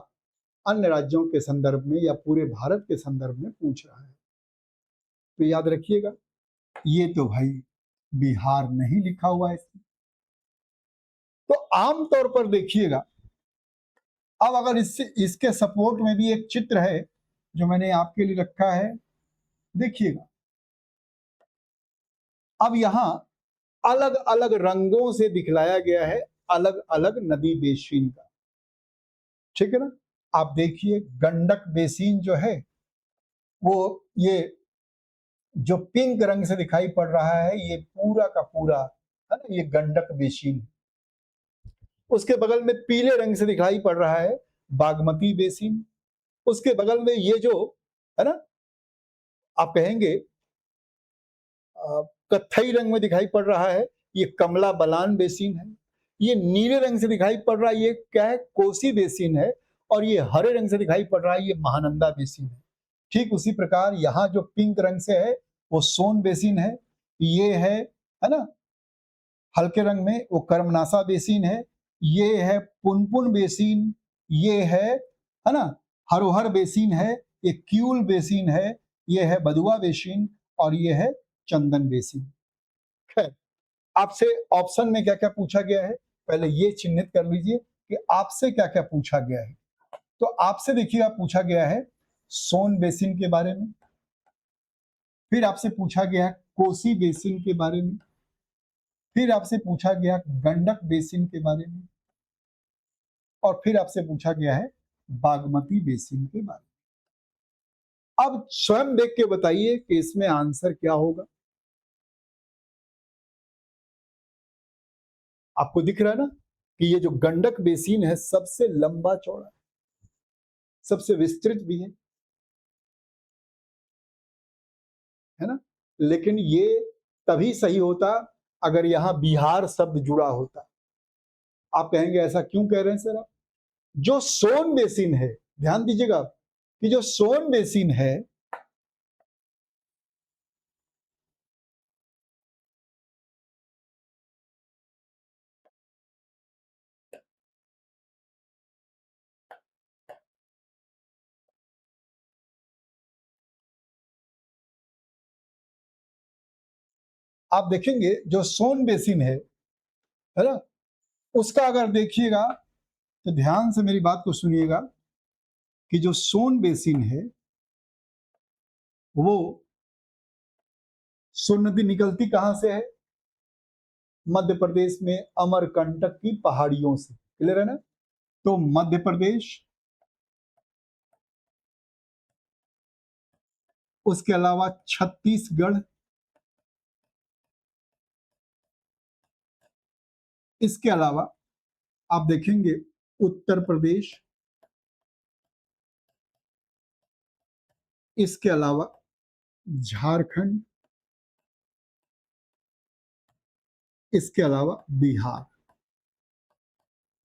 अन्य राज्यों के संदर्भ में या पूरे भारत के संदर्भ में पूछ रहा है। तो याद रखिएगा, ये तो भाई बिहार नहीं लिखा हुआ है इसमें। तो आमतौर पर देखिएगा, अब अगर इससे इसके सपोर्ट में भी एक चित्र है जो मैंने आपके लिए रखा है, देखिएगा। अब यहां अलग अलग रंगों से दिखलाया गया है अलग अलग नदी बेसिन का, ठीक है ना। आप देखिए गंडक बेसिन जो है वो, ये जो पिंक रंग से दिखाई पड़ रहा है, ये पूरा का पूरा, है ना, ये गंडक बेसिन। उसके बगल में पीले रंग से दिखाई पड़ रहा है बागमती बेसिन। उसके बगल में ये जो, है ना, आप कहेंगे कत्थई रंग में दिखाई पड़ रहा है, ये कमला बलान बेसिन है। ये नीले रंग से दिखाई पड़ रहा है, ये क्या है? कोसी बेसिन है। और ये हरे रंग से दिखाई पड़ रहा है, ये महानंदा बेसिन है। ठीक उसी प्रकार यहाँ जो पिंक रंग से है वो सोन बेसिन है, ये है ना, हल्के रंग में वो कर्मनासा बेसिन है, ये है पुनपुन बेसिन, ये है ना, हरोहर बेसिन है, ये क्यूल बेसिन है, ये है बदुआ बेसिन, और ये है चंदन बेसिन। खैर, आपसे ऑप्शन में क्या क्या पूछा गया है, पहले ये चिन्हित कर लीजिए कि आपसे क्या क्या पूछा गया है। तो आपसे देखिएगा पूछा गया है सोन बेसिन के बारे में, फिर आपसे पूछा गया है कोसी बेसिन के बारे में, फिर आपसे पूछा गया गंडक बेसिन के बारे में, और फिर आपसे पूछा गया है बागमती बेसिन के बारे में। अब स्वयं देख के बताइए कि इसमें आंसर क्या होगा। आपको दिख रहा है ना कि ये जो गंडक बेसिन है सबसे लंबा चौड़ा है, सबसे विस्तृत भी है ना। लेकिन ये तभी सही होता अगर यहां बिहार शब्द जुड़ा होता। आप कहेंगे ऐसा क्यों कह रहे हैं सर आप? जो सोन बेसिन है, ध्यान दीजिएगा कि जो सोन बेसिन है आप देखेंगे जो सोन बेसिन है ना, उसका अगर देखिएगा तो ध्यान से मेरी बात को सुनिएगा कि जो सोन बेसिन है वो सोन नदी निकलती कहां से है? मध्य प्रदेश में अमरकंटक की पहाड़ियों से। क्लियर है ना? तो मध्य प्रदेश, उसके अलावा छत्तीसगढ़, इसके अलावा आप देखेंगे उत्तर प्रदेश, इसके अलावा झारखंड, इसके अलावा बिहार।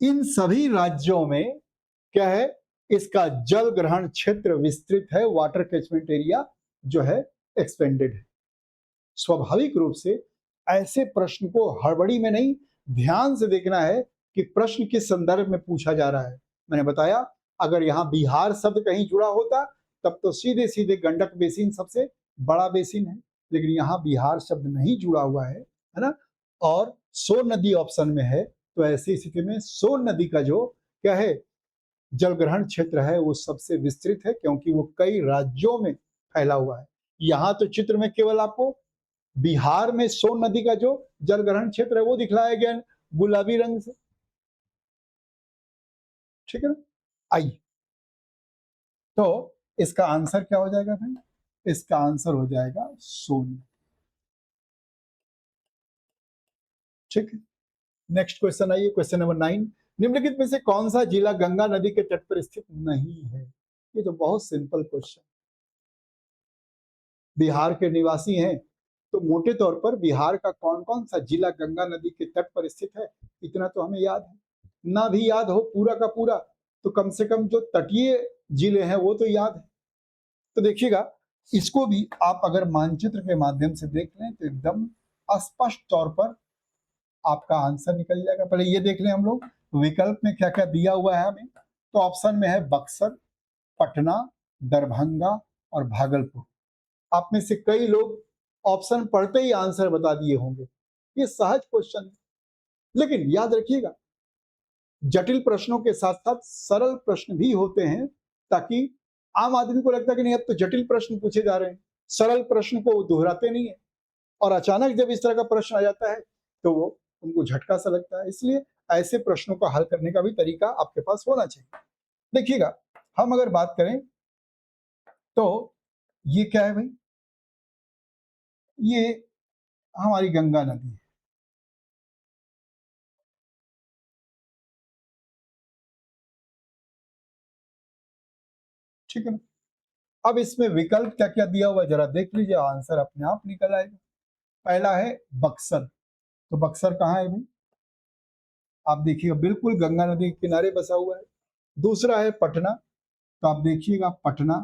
इन सभी राज्यों में क्या है, इसका जल ग्रहण क्षेत्र विस्तृत है, वाटर कैचमेंट एरिया जो है एक्सपेंडेड है। स्वाभाविक रूप से ऐसे प्रश्न को हड़बड़ी में नहीं, ध्यान से देखना है कि प्रश्न किस संदर्भ में पूछा जा रहा है। मैंने बताया अगर यहाँ बिहार शब्द कहीं जुड़ा होता तब तो सीधे सीधे गंडक बेसिन सबसे बड़ा बेसिन है, लेकिन यहाँ बिहार शब्द नहीं जुड़ा हुआ है ना, और सोन नदी ऑप्शन में है। तो ऐसी स्थिति में सोन नदी का जो क्या है जलग्रहण क्षेत्र है वो सबसे विस्तृत है, क्योंकि वो कई राज्यों में फैला हुआ है। यहाँ तो चित्र में केवल आपको बिहार में सोन नदी का जो जलग्रहण क्षेत्र है वो दिखलाया गया गुलाबी रंग से। ठीक है ना? आइए, तो इसका आंसर क्या हो जाएगा भाई? इसका आंसर हो जाएगा सोन। ठीक है, नेक्स्ट क्वेश्चन आइए, क्वेश्चन नंबर 9। निम्नलिखित में से कौन सा जिला गंगा नदी के तट पर स्थित नहीं है? ये तो बहुत सिंपल क्वेश्चन। बिहार के निवासी हैं तो मोटे तौर पर बिहार का कौन कौन सा जिला गंगा नदी के तट पर स्थित है इतना तो हमें याद है। ना भी याद हो पूरा का पूरा तो कम से कम जो तटीय जिले हैं वो तो याद है। तो देखिएगा इसको भी आप अगर मानचित्र के माध्यम से देख लें तो एकदम स्पष्ट तौर पर आपका आंसर निकल जाएगा। पहले ये देख लें हम लोग विकल्प में क्या क्या दिया हुआ है हमें। तो ऑप्शन में है बक्सर, पटना, दरभंगा और भागलपुर। आप में से कई लोग ऑप्शन पढ़ते ही आंसर बता दिए होंगे। ये सहज क्वेश्चन है, लेकिन याद रखिएगा जटिल प्रश्नों के साथ साथ सरल प्रश्न भी होते हैं, ताकि आम आदमी को लगता है कि नहीं अब तो जटिल प्रश्न पूछे जा रहे हैं, सरल प्रश्न को दोहराते नहीं है। और अचानक जब इस तरह का प्रश्न आ जाता है तो वो उनको झटका सा लगता है। इसलिए ऐसे प्रश्नों का हल करने का भी तरीका आपके पास होना चाहिए। देखिएगा हम अगर बात करें तो ये क्या है भाई, ये हमारी गंगा नदी है। ठीक है ना? अब इसमें विकल्प क्या क्या दिया हुआ है जरा देख लीजिए, आंसर अपने आप निकल आएगा। पहला है बक्सर। तो बक्सर कहाँ है भाई? आप देखिएगा बिल्कुल गंगा नदी के किनारे बसा हुआ है। दूसरा है पटना। तो आप देखिएगा पटना,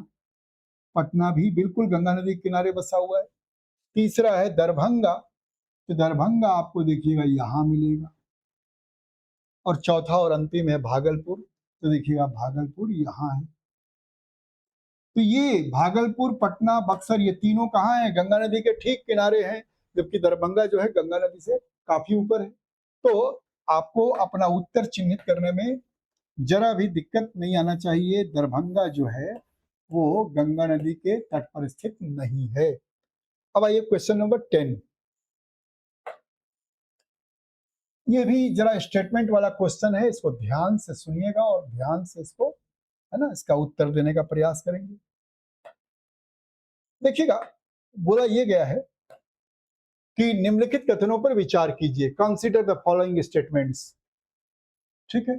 पटना भी बिल्कुल गंगा नदी के किनारे बसा हुआ है। तीसरा है दरभंगा। तो दरभंगा आपको देखिएगा यहाँ मिलेगा। और चौथा और अंतिम है भागलपुर। तो देखिएगा भागलपुर यहाँ है। तो ये भागलपुर, पटना, बक्सर ये तीनों कहाँ हैं? गंगा नदी के ठीक किनारे हैं, जबकि दरभंगा जो है गंगा नदी से काफी ऊपर है। तो आपको अपना उत्तर चिन्हित करने में जरा भी दिक्कत नहीं आना चाहिए। दरभंगा जो है वो गंगा नदी के तट पर स्थित नहीं है। अब आइए क्वेश्चन नंबर 10। ये भी जरा स्टेटमेंट वाला क्वेश्चन है, इसको ध्यान से सुनिएगा और ध्यान से इसको, है ना, इसका उत्तर देने का प्रयास करेंगे। देखिएगा, बोला ये गया है कि निम्नलिखित कथनों पर विचार कीजिए, कंसीडर द फॉलोइंग स्टेटमेंट्स। ठीक है,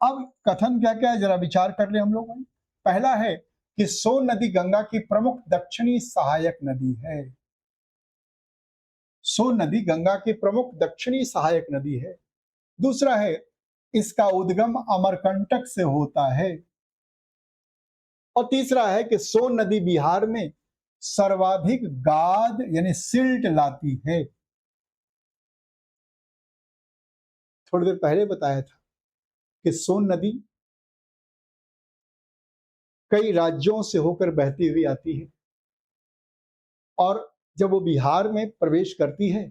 अब कथन क्या क्या है जरा विचार कर ले हम लोग। पहला है कि सोन नदी गंगा की प्रमुख दक्षिणी सहायक नदी है। सोन नदी गंगा की प्रमुख दक्षिणी सहायक नदी है। दूसरा है इसका उद्गम अमरकंटक से होता है। और तीसरा है कि सोन नदी बिहार में सर्वाधिक गाद यानी सिल्ट लाती है। थोड़ी देर पहले बताया था कि सोन नदी कई राज्यों से होकर बहती हुई आती है और जब वो बिहार में प्रवेश करती है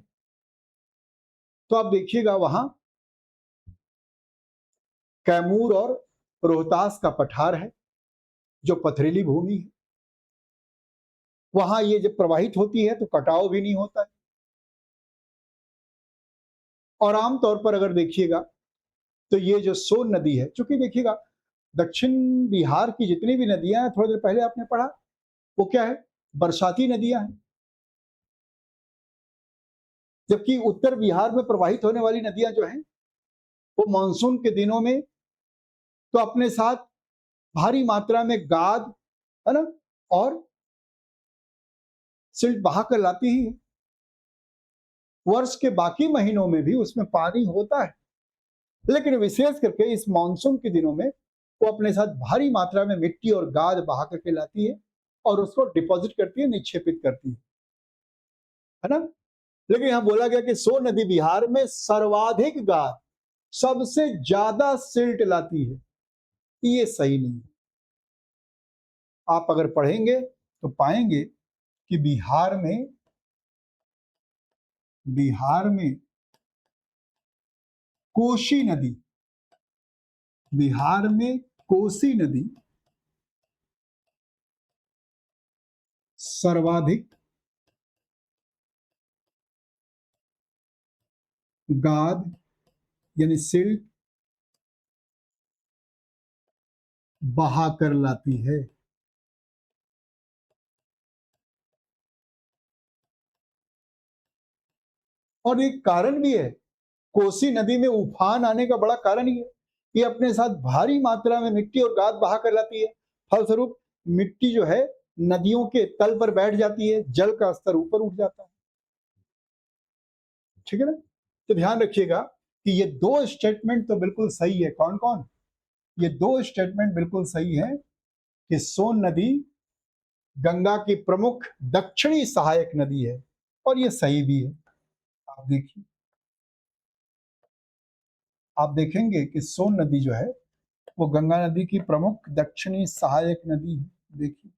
तो आप देखिएगा वहां कैमूर और रोहतास का पठार है जो पथरीली भूमि है। वहां ये जब प्रवाहित होती है तो कटाव भी नहीं होता है। और आमतौर पर अगर देखिएगा तो ये जो सोन नदी है, चूंकि देखिएगा दक्षिण बिहार की जितनी भी नदियां हैं, थोड़ी देर पहले आपने पढ़ा, वो क्या है, बरसाती नदियां हैं। जबकि उत्तर बिहार में प्रवाहित होने वाली नदियां जो हैं वो मानसून के दिनों में तो अपने साथ भारी मात्रा में गाद, है ना, और सिल्ट बहा कर लाती ही है। वर्ष के बाकी महीनों में भी उसमें पानी होता है, लेकिन विशेष करके इस मानसून के दिनों में वो अपने साथ भारी मात्रा में मिट्टी और गाद बहा करके लाती है और उसको डिपॉजिट करती है, निक्षेपित करती है ना। लेकिन यहां बोला गया कि सोन नदी बिहार में सर्वाधिक गाद, सबसे ज्यादा सिल्ट लाती है। ये सही नहीं है। आप अगर पढ़ेंगे तो पाएंगे कि बिहार में कोसी नदी, बिहार में कोसी नदी सर्वाधिक गाद यानी सिल्ट बहा कर लाती है। और एक कारण भी है, कोसी नदी में उफान आने का बड़ा कारण ही है, ये अपने साथ भारी मात्रा में मिट्टी और गाद बहा कर लाती है। फलस्वरूप मिट्टी जो है नदियों के तल पर बैठ जाती है, जल का स्तर ऊपर उठ जाता है। ठीक है ना। तो ध्यान रखिएगा कि ये दो स्टेटमेंट तो बिल्कुल सही है। कौन कौन? ये दो स्टेटमेंट बिल्कुल सही है कि सोन नदी गंगा की प्रमुख दक्षिणी सहायक नदी है, और ये सही भी है। आप देखिए, आप देखेंगे कि सोन नदी जो है वो गंगा नदी की प्रमुख दक्षिणी सहायक नदी है। देखिए,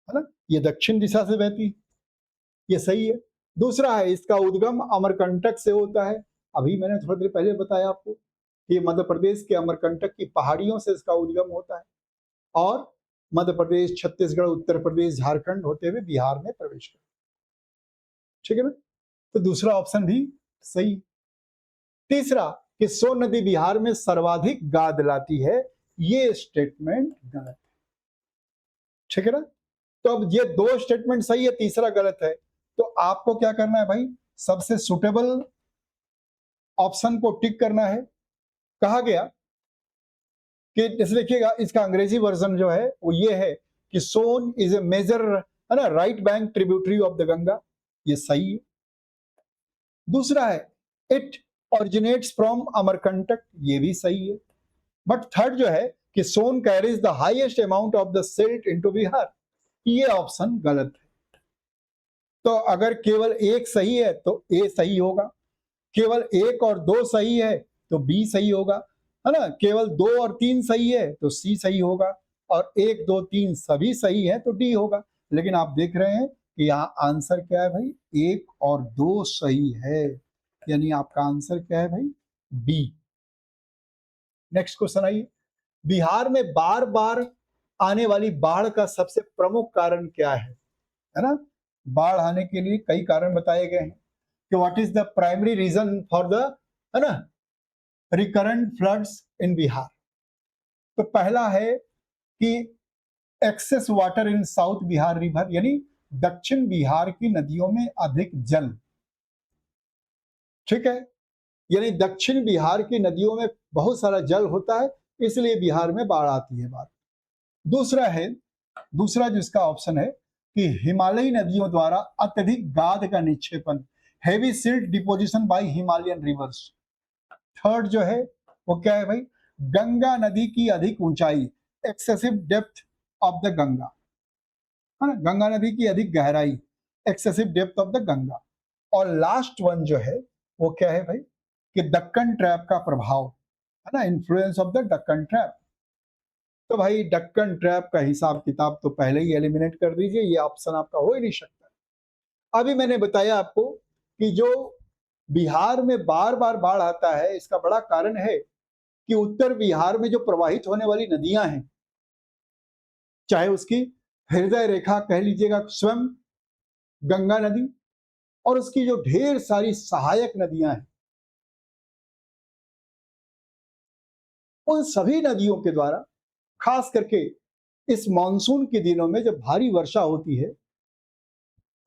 है ना, ये दक्षिण दिशा से बहती है, ये सही है। दूसरा है इसका उद्गम अमरकंटक से होता है। अभी मैंने थोड़ी देर पहले बताया आपको कि ये मध्य प्रदेश के अमरकंटक की पहाड़ियों से इसका उद्गम होता है और मध्य प्रदेश, छत्तीसगढ़, उत्तर प्रदेश, झारखंड होते हुए बिहार में प्रवेश करता है। ठीक है ना। तो दूसरा ऑप्शन भी सही। तीसरा कि सोन नदी बिहार में सर्वाधिक गाद लाती है, ये स्टेटमेंट गलत है। ठीक है ना। तो अब ये दो स्टेटमेंट सही है, तीसरा गलत है। तो आपको क्या करना है भाई, सबसे सुटेबल ऑप्शन को टिक करना है। कहा गया कि जैसे देखिएगा इसका अंग्रेजी वर्जन जो है वो ये है कि सोन इज ए मेजर, है ना, right bank tributary of the Ganga, ये सही है। दूसरा है इट ऑरिजिनेट्स फ्रॉम अमरकंटक, ये भी सही है। बट थर्ड जो है कि Son carries the highest amount of the silt into Bihar, ये ऑप्शन गलत है। तो अगर केवल एक सही है तो ए सही होगा, केवल एक और दो सही है तो बी सही होगा, है ना, केवल 2 और 3 सही है तो सी सही होगा, और 1, 2, 3 सभी सही है तो डी होगा। लेकिन आप देख रहे हैं कि यहाँ आंसर क्या है भाई, 1 और 2 सही है, यानी आपका आंसर क्या है भाई, बी। नेक्स्ट क्वेश्चन आइए, बिहार में बार बार आने वाली बाढ़ का सबसे प्रमुख कारण क्या है ना। बाढ़ आने के लिए कई कारण बताए गए हैं कि what is the primary reason for the, है ना, रिकरेंट फ्लड्स इन बिहार। तो पहला है कि excess water in south Bihar river, यानी दक्षिण बिहार की नदियों में अधिक जल। ठीक है, यानी दक्षिण बिहार की नदियों में बहुत सारा जल होता है, इसलिए बिहार में बाढ़ आती है बात। दूसरा है, दूसरा जिसका ऑप्शन है कि हिमालयी नदियों द्वारा अत्यधिक गाद का निक्षेपन, heavy silt deposition by Himalayan rivers. Third जो है वो क्या है भाई, गंगा नदी की अधिक ऊंचाई, excessive depth of the Ganga, है ना, गंगा नदी की अधिक गहराई, excessive depth of the Ganga. और लास्ट वन जो है वो क्या है भाई, कि दक्कन ट्रैप का प्रभाव, है ना, influence of the Deccan trap. तो भाई डक्कन ट्रैप का हिसाब किताब तो पहले ही एलिमिनेट कर दीजिए, ये ऑप्शन आपका हो ही नहीं सकता। अभी मैंने बताया आपको कि जो बिहार में बार बार बाढ़ आता है, इसका बड़ा कारण है कि उत्तर बिहार में जो प्रवाहित होने वाली नदियां हैं, चाहे उसकी हृदय रेखा कह लीजिएगा स्वयं गंगा नदी, और उसकी जो ढेर सारी सहायक नदियां हैं, उन सभी नदियों के द्वारा, खास करके इस मानसून के दिनों में जब भारी वर्षा होती है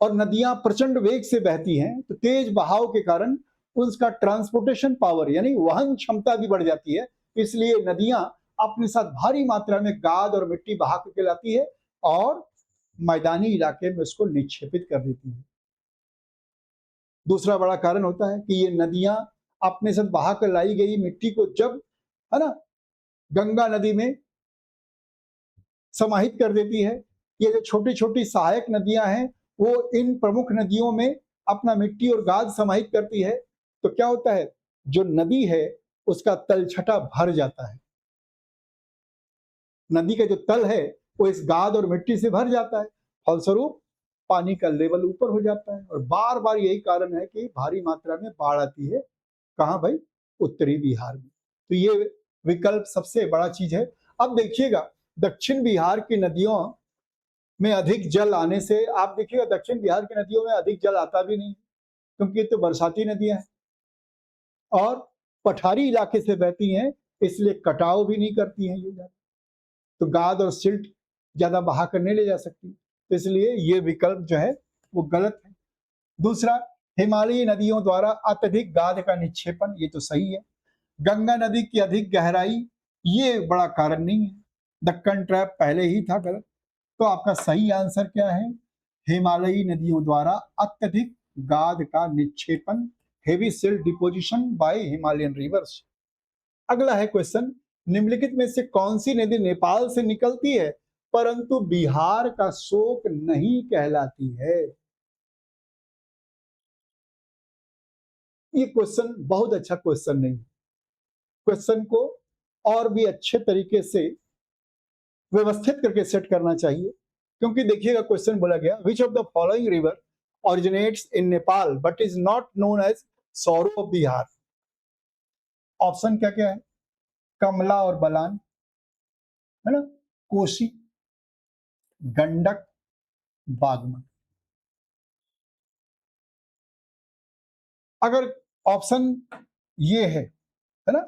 और नदियां प्रचंड वेग से बहती हैं, तो तेज बहाव के कारण उसका ट्रांसपोर्टेशन पावर यानी वहन क्षमता भी बढ़ जाती है। इसलिए नदियां अपने साथ भारी मात्रा में गाद और मिट्टी बहा के लाती है और मैदानी इलाके में उसको निक्षेपित कर देती है। दूसरा बड़ा कारण होता है कि ये नदियां अपने साथ बहा कर लाई गई मिट्टी को जब, है ना, गंगा नदी में समाहित कर देती है। ये जो छोटी छोटी सहायक नदियां हैं वो इन प्रमुख नदियों में अपना मिट्टी और गाद समाहित करती है, तो क्या होता है, जो नदी है उसका तलछटा भर जाता है, नदी का जो तल है वो इस गाद और मिट्टी से भर जाता है, फलस्वरूप पानी का लेवल ऊपर हो जाता है, और बार बार यही कारण है कि भारी मात्रा में बाढ़ आती है। कहाँ भाई, उत्तरी बिहार में। तो ये विकल्प सबसे बड़ा चीज है। अब देखिएगा, दक्षिण बिहार की नदियों में अधिक जल आने से आप देखिएगा दक्षिण बिहार की नदियों में अधिक जल आता भी नहीं, क्योंकि ये तो बरसाती नदियां हैं और पठारी इलाके से बहती हैं, इसलिए कटाव भी नहीं करती हैं ये, तो गाद और सिल्ट ज्यादा बहा कर नहीं ले जा सकती, तो इसलिए ये विकल्प जो है वो गलत है। दूसरा, हिमालयी नदियों द्वारा अत्यधिक गाद का निक्षेपन, ये तो सही है। गंगा नदी की अधिक गहराई, ये बड़ा कारण नहीं है। दक्कन ट्रैप पहले ही था गलत। तो आपका सही आंसर क्या है, हिमालयी नदियों द्वारा अत्यधिक गाद का निक्षेपन, heavy silt deposition by Himalayan rivers. अगला है क्वेश्चन, निम्नलिखित में से कौन सी नदी नेपाल से निकलती है परंतु बिहार का शोक नहीं कहलाती है। ये क्वेश्चन बहुत अच्छा क्वेश्चन नहीं, क्वेश्चन को और भी अच्छे तरीके से व्यवस्थित करके सेट करना चाहिए, क्योंकि देखिएगा क्वेश्चन बोला गया, which of the following river originates in Nepal but is not known as sorrow of Bihar. Option क्या क्या है, कमला और बलान, है ना, कोसी, गंडक, बागमती। अगर ऑप्शन ये है ना,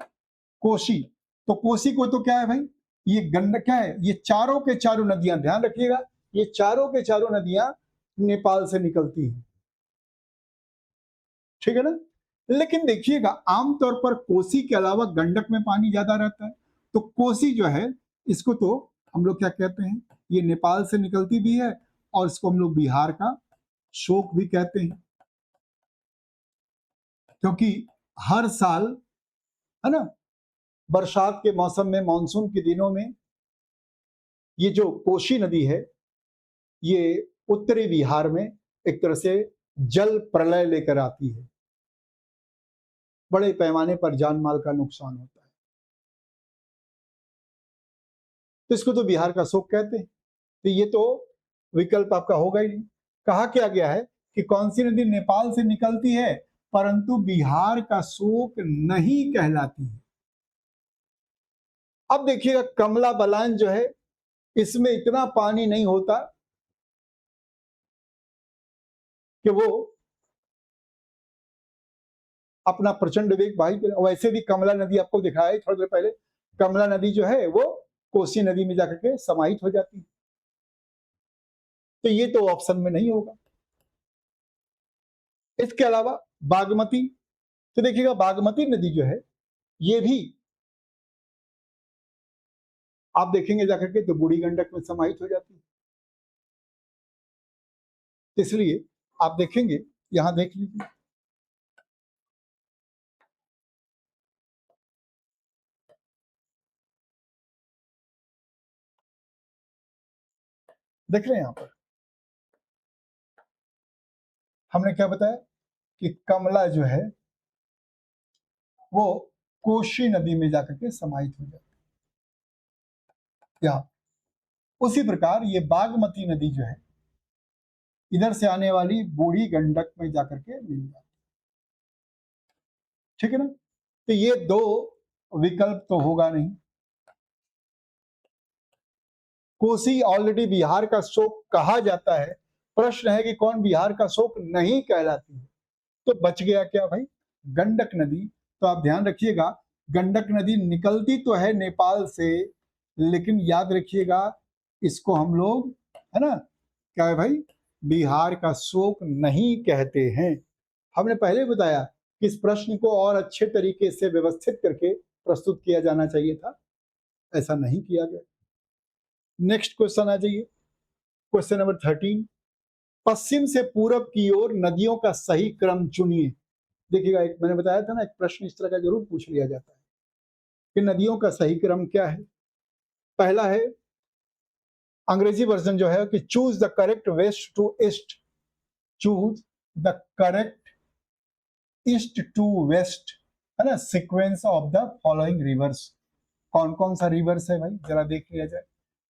कोसी, तो कोसी को तो क्या है भाई, ये गंडक क्या है, ये चारों के चारों नदियां, ध्यान रखिएगा, ये चारों के चारों नदियां नेपाल से निकलती हैं, ठीक है ना। लेकिन देखिएगा आमतौर पर कोसी के अलावा गंडक में पानी ज्यादा रहता है, तो कोसी जो है इसको तो हम लोग क्या कहते हैं, ये नेपाल से निकलती भी है और इसको हम लोग बिहार का शोक भी कहते हैं, क्योंकि हर साल, है ना, बरसात के मौसम में, मानसून के दिनों में ये जो कोसी नदी है ये उत्तरी बिहार में एक तरह से जल प्रलय लेकर आती है, बड़े पैमाने पर जान माल का नुकसान होता है। तो इसको तो बिहार का शोक कहते हैं। तो ये तो विकल्प आपका होगा ही नहीं। कहा क्या गया है कि कौन सी नदी नेपाल से निकलती है परंतु बिहार का शोक नहीं कहलाती है। अब देखिएगा कमला बलान जो है इसमें इतना पानी नहीं होता कि वो अपना प्रचंड वेग वाही करे। वैसे भी कमला नदी आपको दिखाया है थोड़ी देर पहले, कमला नदी जो है वो कोसी नदी में जाकर के समाहित हो जाती है। तो ये तो ऑप्शन में नहीं होगा। इसके अलावा बागमती, तो देखिएगा बागमती नदी जो है ये भी आप देखेंगे जाकर के तो बूढ़ी गंडक में समाहित हो जाती है। इसलिए आप देखेंगे, यहां देख लीजिए, देख रहे हैं यहां पर हमने क्या बताया कि कमला जो है वो कोशी नदी में जाकर के समाहित हो जाती है। यहाँ उसी प्रकार ये बागमती नदी जो है इधर से आने वाली बूढ़ी गंडक में जाकर के मिल जाती है। ठीक है ना। तो ये दो विकल्प तो होगा नहीं। कोसी ऑलरेडी बिहार का शोक कहा जाता है, प्रश्न है कि कौन बिहार का शोक नहीं कहलाती है। तो बच गया क्या भाई, गंडक नदी। तो आप ध्यान रखिएगा गंडक नदी निकलती तो है नेपाल से, लेकिन याद रखिएगा इसको हम लोग, है ना, क्या है भाई, बिहार का शोक नहीं कहते हैं। हमने पहले बताया कि इस प्रश्न को और अच्छे तरीके से व्यवस्थित करके प्रस्तुत किया जाना चाहिए था, ऐसा नहीं किया गया। नेक्स्ट क्वेश्चन आ जाइए, क्वेश्चन नंबर 13, पश्चिम से पूरब की ओर नदियों का सही क्रम चुनिए। देखिएगा एक मैंने बताया था ना, एक प्रश्न इस तरह का जरूर पूछ लिया जाता है कि नदियों का सही क्रम क्या है। पहला है, अंग्रेजी वर्जन जो है कि choose the correct west to east, choose the correct east to west, है ना, sequence of the following rivers. कौन कौन सा रिवर्स है भाई जरा देख लिया जाए।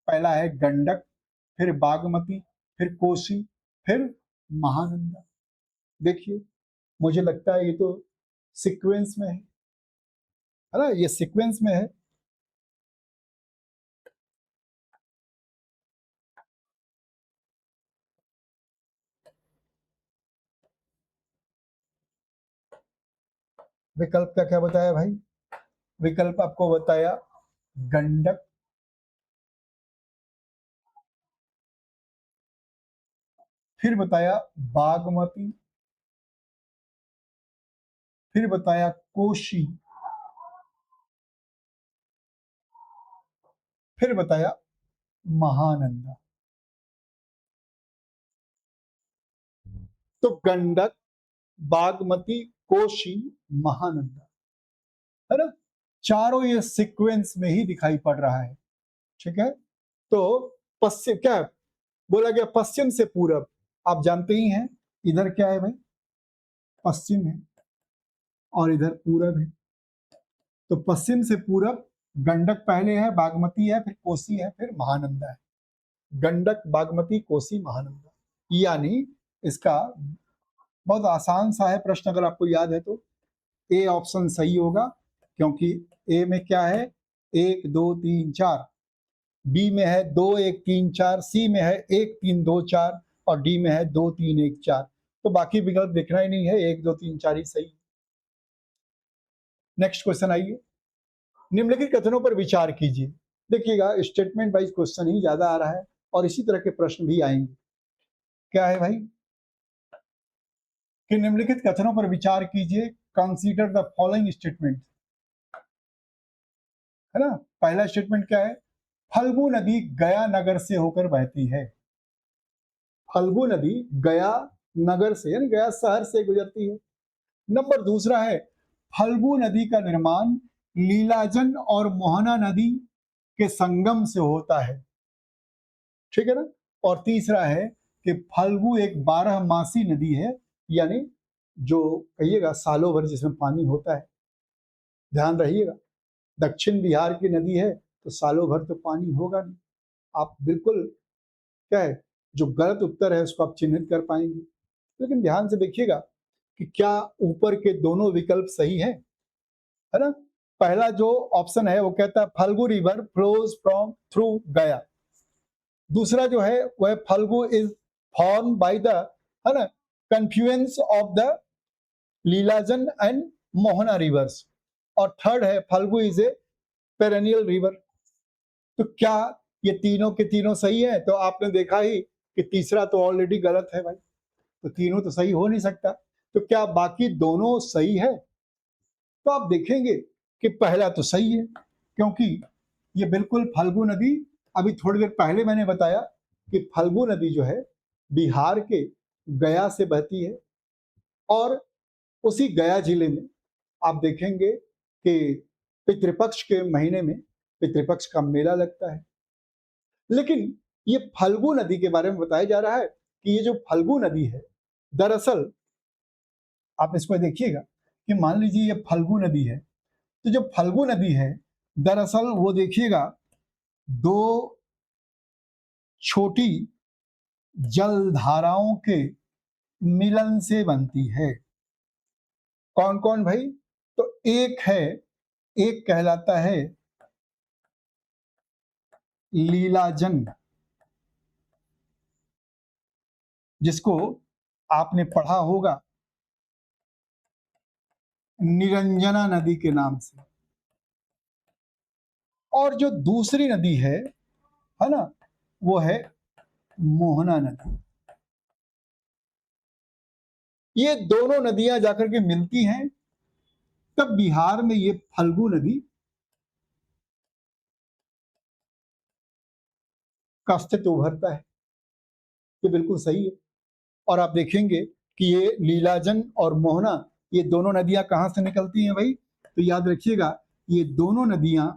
पहला है गंडक, फिर बागमती, फिर कोसी, फिर महानंदा। देखिए मुझे लगता है ये तो सीक्वेंस में है ना, ये सीक्वेंस में है। विकल्प का क्या बताया भाई, विकल्प आपको बताया गंडक, फिर बताया बागमती, फिर बताया कोशी, फिर बताया महानंदा। तो गंडक, बागमती, कोशी, महानंदा, है ना, चारों ये सीक्वेंस में ही दिखाई पड़ रहा है। ठीक है। तो पश्चिम क्या बोला गया, पश्चिम से पूरब, आप जानते ही हैं इधर क्या है भाई, पश्चिम है और इधर पूरब है। तो पश्चिम से पूरब गंडक पहले है, बागमती है, फिर कोसी है, फिर महानंदा है। गंडक, बागमती, कोसी, महानंदा, यानी इसका बहुत आसान सा है प्रश्न, अगर आपको याद है तो ए ऑप्शन सही होगा, क्योंकि ए में क्या है, 1 2 3 4, बी में है 2 1 3 4, सी में है 1 3 2 4 और डी में है 2 3 1 4। तो बाकी विकल्प देखना ही नहीं है, 1 2 3 4 ही सही। नेक्स्ट क्वेश्चन आइए, निम्नलिखित कथनों पर विचार कीजिए। देखिएगा स्टेटमेंट वाइज क्वेश्चन ही ज्यादा आ रहा है और इसी तरह के प्रश्न भी आएंगे। क्या है भाई कि निम्नलिखित कथनों पर विचार कीजिए, कंसीडर द फॉलोइंग स्टेटमेंट, है ना। पहला स्टेटमेंट क्या है, फल्गु नदी गया नगर से होकर बहती है। फल्गु नदी गया नगर से यानी गया शहर से गुजरती है। नंबर दूसरा है, फल्गु नदी का निर्माण लीलाजन और मोहना नदी के संगम से होता है। ठीक है ना। और तीसरा है कि फल्गु एक 12 मासी नदी है, यानी जो कहिएगा सालों भर जिसमें पानी होता है। ध्यान रहिएगा, दक्षिण बिहार की नदी है तो सालों भर तो पानी होगा नहीं। आप बिल्कुल क्या है, जो गलत उत्तर है उसको आप चिन्हित कर पाएंगे। लेकिन ध्यान से देखिएगा कि क्या ऊपर के दोनों विकल्प सही है ना? पहला जो ऑप्शन है वो कहता है Phalgu river flows from through Gaya. दूसरा जो है वह Phalgu is form by the, है ना, confluence of the Lilajan and Mohana rivers. और थर्ड है Phalgu is a perennial river. तो क्या ये तीनों के तीनों सही है? तो आपने देखा ही कि तीसरा तो ऑलरेडी गलत है भाई, तो तीनों तो सही हो नहीं सकता। तो क्या बाकी दोनों सही है? तो आप देखेंगे कि पहला तो सही है, क्योंकि ये बिल्कुल फल्गु नदी, अभी थोड़ी देर पहले मैंने बताया कि फल्गु नदी जो है बिहार के गया से बहती है, और उसी गया जिले में आप देखेंगे कि पितृपक्ष के महीने में पितृपक्ष का मेला लगता है। लेकिन ये फल्गु नदी के बारे में बताया जा रहा है कि ये जो फल्गु नदी है, दरअसल आप इसमें देखिएगा कि मान लीजिए ये फल्गु नदी है, तो जो फल्गु नदी है दरअसल वो देखिएगा दो छोटी जलधाराओं के मिलन से बनती है। कौन कौन भाई? तो एक कहलाता है लीलाजन, जिसको आपने पढ़ा होगा निरंजना नदी के नाम से। और जो दूसरी नदी है ना, वो है मोहना नदी। ये दोनों नदियां जाकर के मिलती हैं, तब बिहार में ये फल्गु नदी का अस्तित्व उभरता है। ये बिल्कुल सही है। और आप देखेंगे कि ये लीलाजन और मोहना, ये दोनों नदियां कहां से निकलती हैं भाई? तो याद रखिएगा, ये दोनों नदियां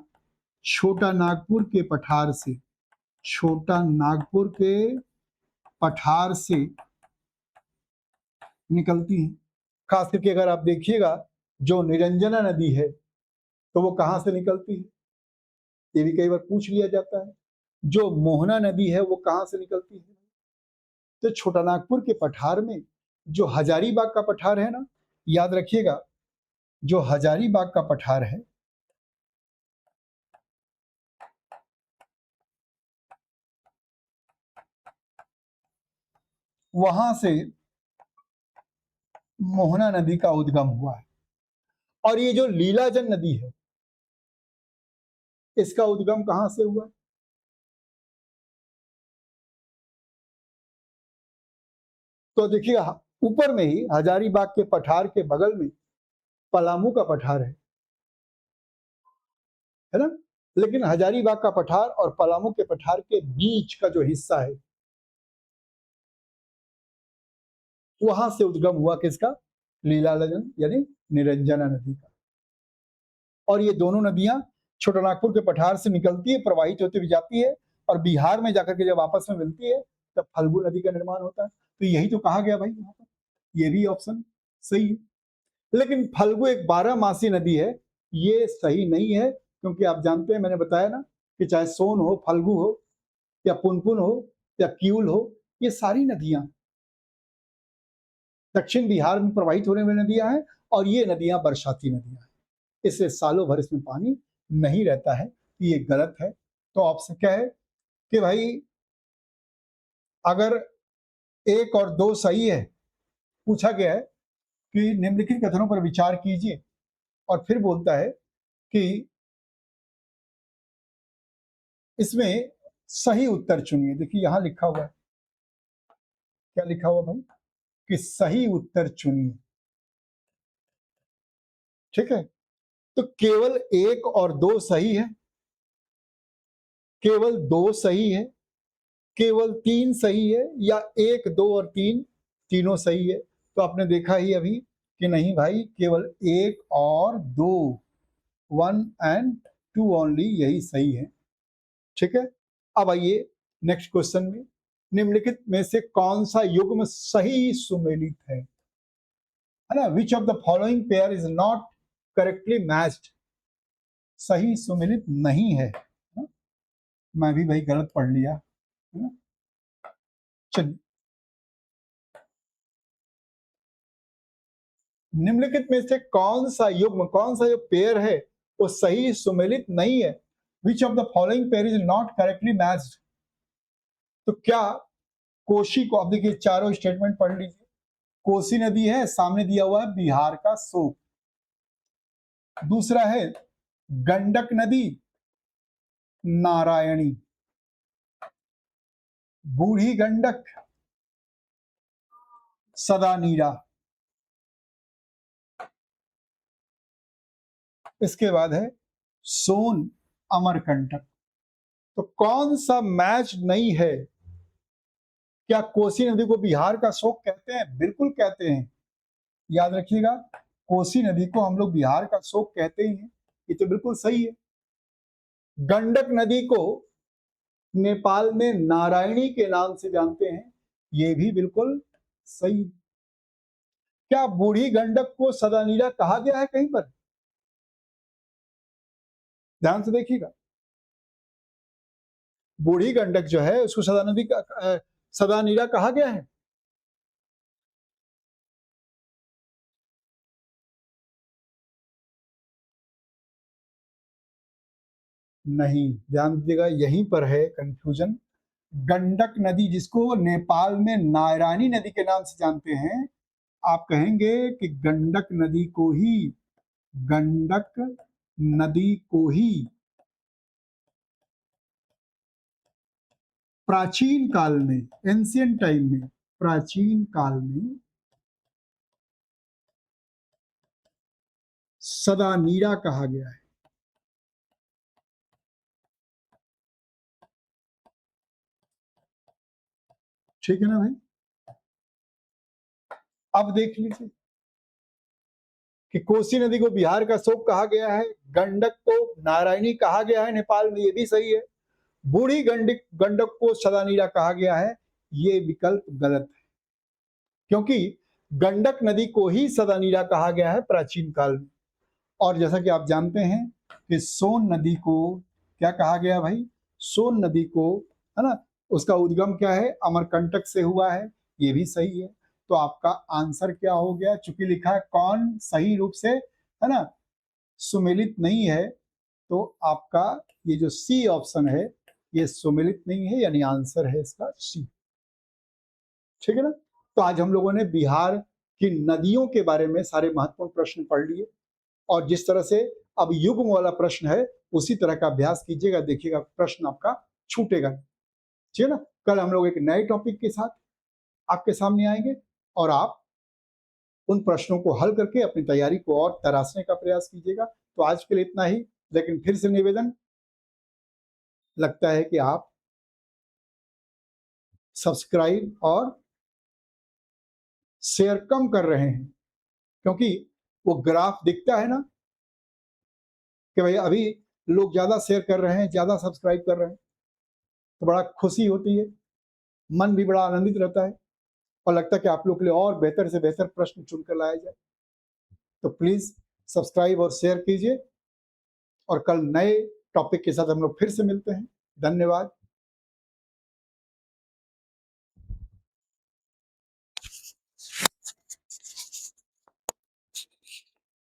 छोटा नागपुर के पठार से, छोटा नागपुर के पठार से निकलती हैं। खास करके अगर आप देखिएगा जो निरंजना नदी है तो वो कहां से निकलती है, ये भी कई बार पूछ लिया जाता है। जो मोहना नदी है वो कहां से निकलती है? तो छोटा नागपुर के पठार में, जो हजारीबाग का पठार है ना, याद रखिएगा, जो हजारीबाग का पठार है वहां से मोहना नदी का उद्गम हुआ है। और ये जो लीलाजन नदी है इसका उद्गम कहां से हुआ? तो देखिए ऊपर में ही हजारीबाग के पठार के बगल में पलामू का पठार है ना। लेकिन हजारीबाग का पठार और पलामू के पठार के बीच का जो हिस्सा है वहां से उद्गम हुआ किसका? लीलाजन यानी निरंजना नदी का। और ये दोनों नदियां छोटा नागपुर के पठार से निकलती है, प्रवाहित होती हुई जाती है, और बिहार में जाकर के जब आपस में मिलती है तब फल्गु नदी का निर्माण होता है। तो यही तो कहा गया भाई यहाँ पर, ये भी ऑप्शन सही है। लेकिन फल्गु एक 12 मासी नदी है, ये सही नहीं है, क्योंकि आप जानते हैं, मैंने बताया ना कि चाहे सोन हो, फल्गु हो, या पुनपुन हो, या किऊल हो, ये सारी नदियां दक्षिण बिहार में प्रवाहित होने वाली नदियां हैं, और ये नदियां बरसाती नदियां हैं, इसलिए सालों भर इसमें पानी नहीं रहता है। ये गलत है। तो आपसे क्या है कि भाई अगर एक और दो सही है, पूछा गया है कि निम्नलिखित कथनों पर विचार कीजिए, और फिर बोलता है कि इसमें सही उत्तर चुनिए। देखिए यहां लिखा हुआ है, क्या लिखा हुआ भाई, कि सही उत्तर चुनिए। ठीक है, तो केवल एक और दो सही है, केवल दो सही है, केवल तीन सही है, या एक दो और तीन तीनों सही है? तो आपने देखा ही अभी कि नहीं भाई, केवल एक और दो, 1 and 2 ओनली, यही सही है। ठीक है, अब आइए नेक्स्ट क्वेश्चन में, निम्नलिखित में से कौन सा युग्म सही सुमेलित है ना? विच of the following pair is not correctly matched, सही सुमेलित नहीं है ना? मैं भी भाई गलत पढ़ लिया, है ना। चलिए, निम्नलिखित में से कौन सा युग्म, कौन सा जो पेयर है वो सही सुमेलित नहीं है? विच of the following pair is not correctly matched? तो क्या कोशी को, अब देखिए चारों स्टेटमेंट पढ़ लीजिए। कोसी नदी है, सामने दिया हुआ है बिहार का शोक। दूसरा है गंडक नदी नारायणी, बूढ़ी गंडक सदा नीरा। इसके बाद है सोन अमरकंटक। तो कौन सा मैच नहीं है? क्या कोसी नदी को बिहार का शोक कहते हैं? बिल्कुल कहते हैं, याद रखिएगा, कोसी नदी को हम लोग बिहार का शोक कहते ही हैं, ये तो बिल्कुल सही है। गंडक नदी को नेपाल में नारायणी के नाम से जानते हैं, ये भी बिल्कुल सही। क्या बूढ़ी गंडक को सदानीरा कहा गया है कहीं पर? ध्यान से देखिएगा, बूढ़ी गंडक जो है उसको सदानीरा कहा गया है? नहीं, ध्यान दीजिएगा, यहीं पर है कंफ्यूजन। गंडक नदी जिसको नेपाल में नारायणी नदी के नाम से जानते हैं, आप कहेंगे कि गंडक नदी को ही प्राचीन काल में, एंशियंट टाइम में, प्राचीन काल में सदानीरा कहा गया है। ठीक है ना भाई। अब देख लीजिए कि कोसी नदी को बिहार का शोक कहा गया है, गंडक को नारायणी कहा गया है नेपाल में, ये भी सही है। बूढ़ी गंडक को सदानीरा कहा गया है, ये विकल्प गलत है, क्योंकि गंडक नदी को ही सदानीरा कहा गया है प्राचीन काल में। और जैसा कि आप जानते हैं कि सोन नदी को क्या कहा गया भाई? सोन नदी को, है ना, उसका उद्गम क्या है? अमरकंटक से हुआ है, ये भी सही है। तो आपका आंसर क्या हो गया? चूंकि लिखा है कौन सही रूप से, है ना, सुमेलित नहीं है, तो आपका ये जो सी ऑप्शन है ये सुमेलित नहीं है, यानी आंसर है इसका सी। ठीक है ना। तो आज हम लोगों ने बिहार की नदियों के बारे में सारे महत्वपूर्ण प्रश्न पढ़ लिए, और जिस तरह से अब युग्म वाला प्रश्न है उसी तरह का अभ्यास कीजिएगा, देखिएगा प्रश्न आपका छूटेगा। ठीक है ना। कल हम लोग एक नए टॉपिक के साथ आपके सामने आएंगे और आप उन प्रश्नों को हल करके अपनी तैयारी को और तराशने का प्रयास कीजिएगा। तो आज के लिए इतना ही, लेकिन फिर से निवेदन, लगता है कि आप सब्सक्राइब और शेयर कम कर रहे हैं, क्योंकि वो ग्राफ दिखता है ना कि भाई अभी लोग ज्यादा शेयर कर रहे हैं, ज्यादा सब्सक्राइब कर रहे हैं, तो बड़ा खुशी होती है, मन भी बड़ा आनंदित रहता है, और लगता है कि आप लोग के लिए और बेहतर से बेहतर प्रश्न चुनकर लाया जाए। तो प्लीज सब्सक्राइब और शेयर कीजिए, और कल नए टॉपिक के साथ हम लोग फिर से मिलते हैं। धन्यवाद।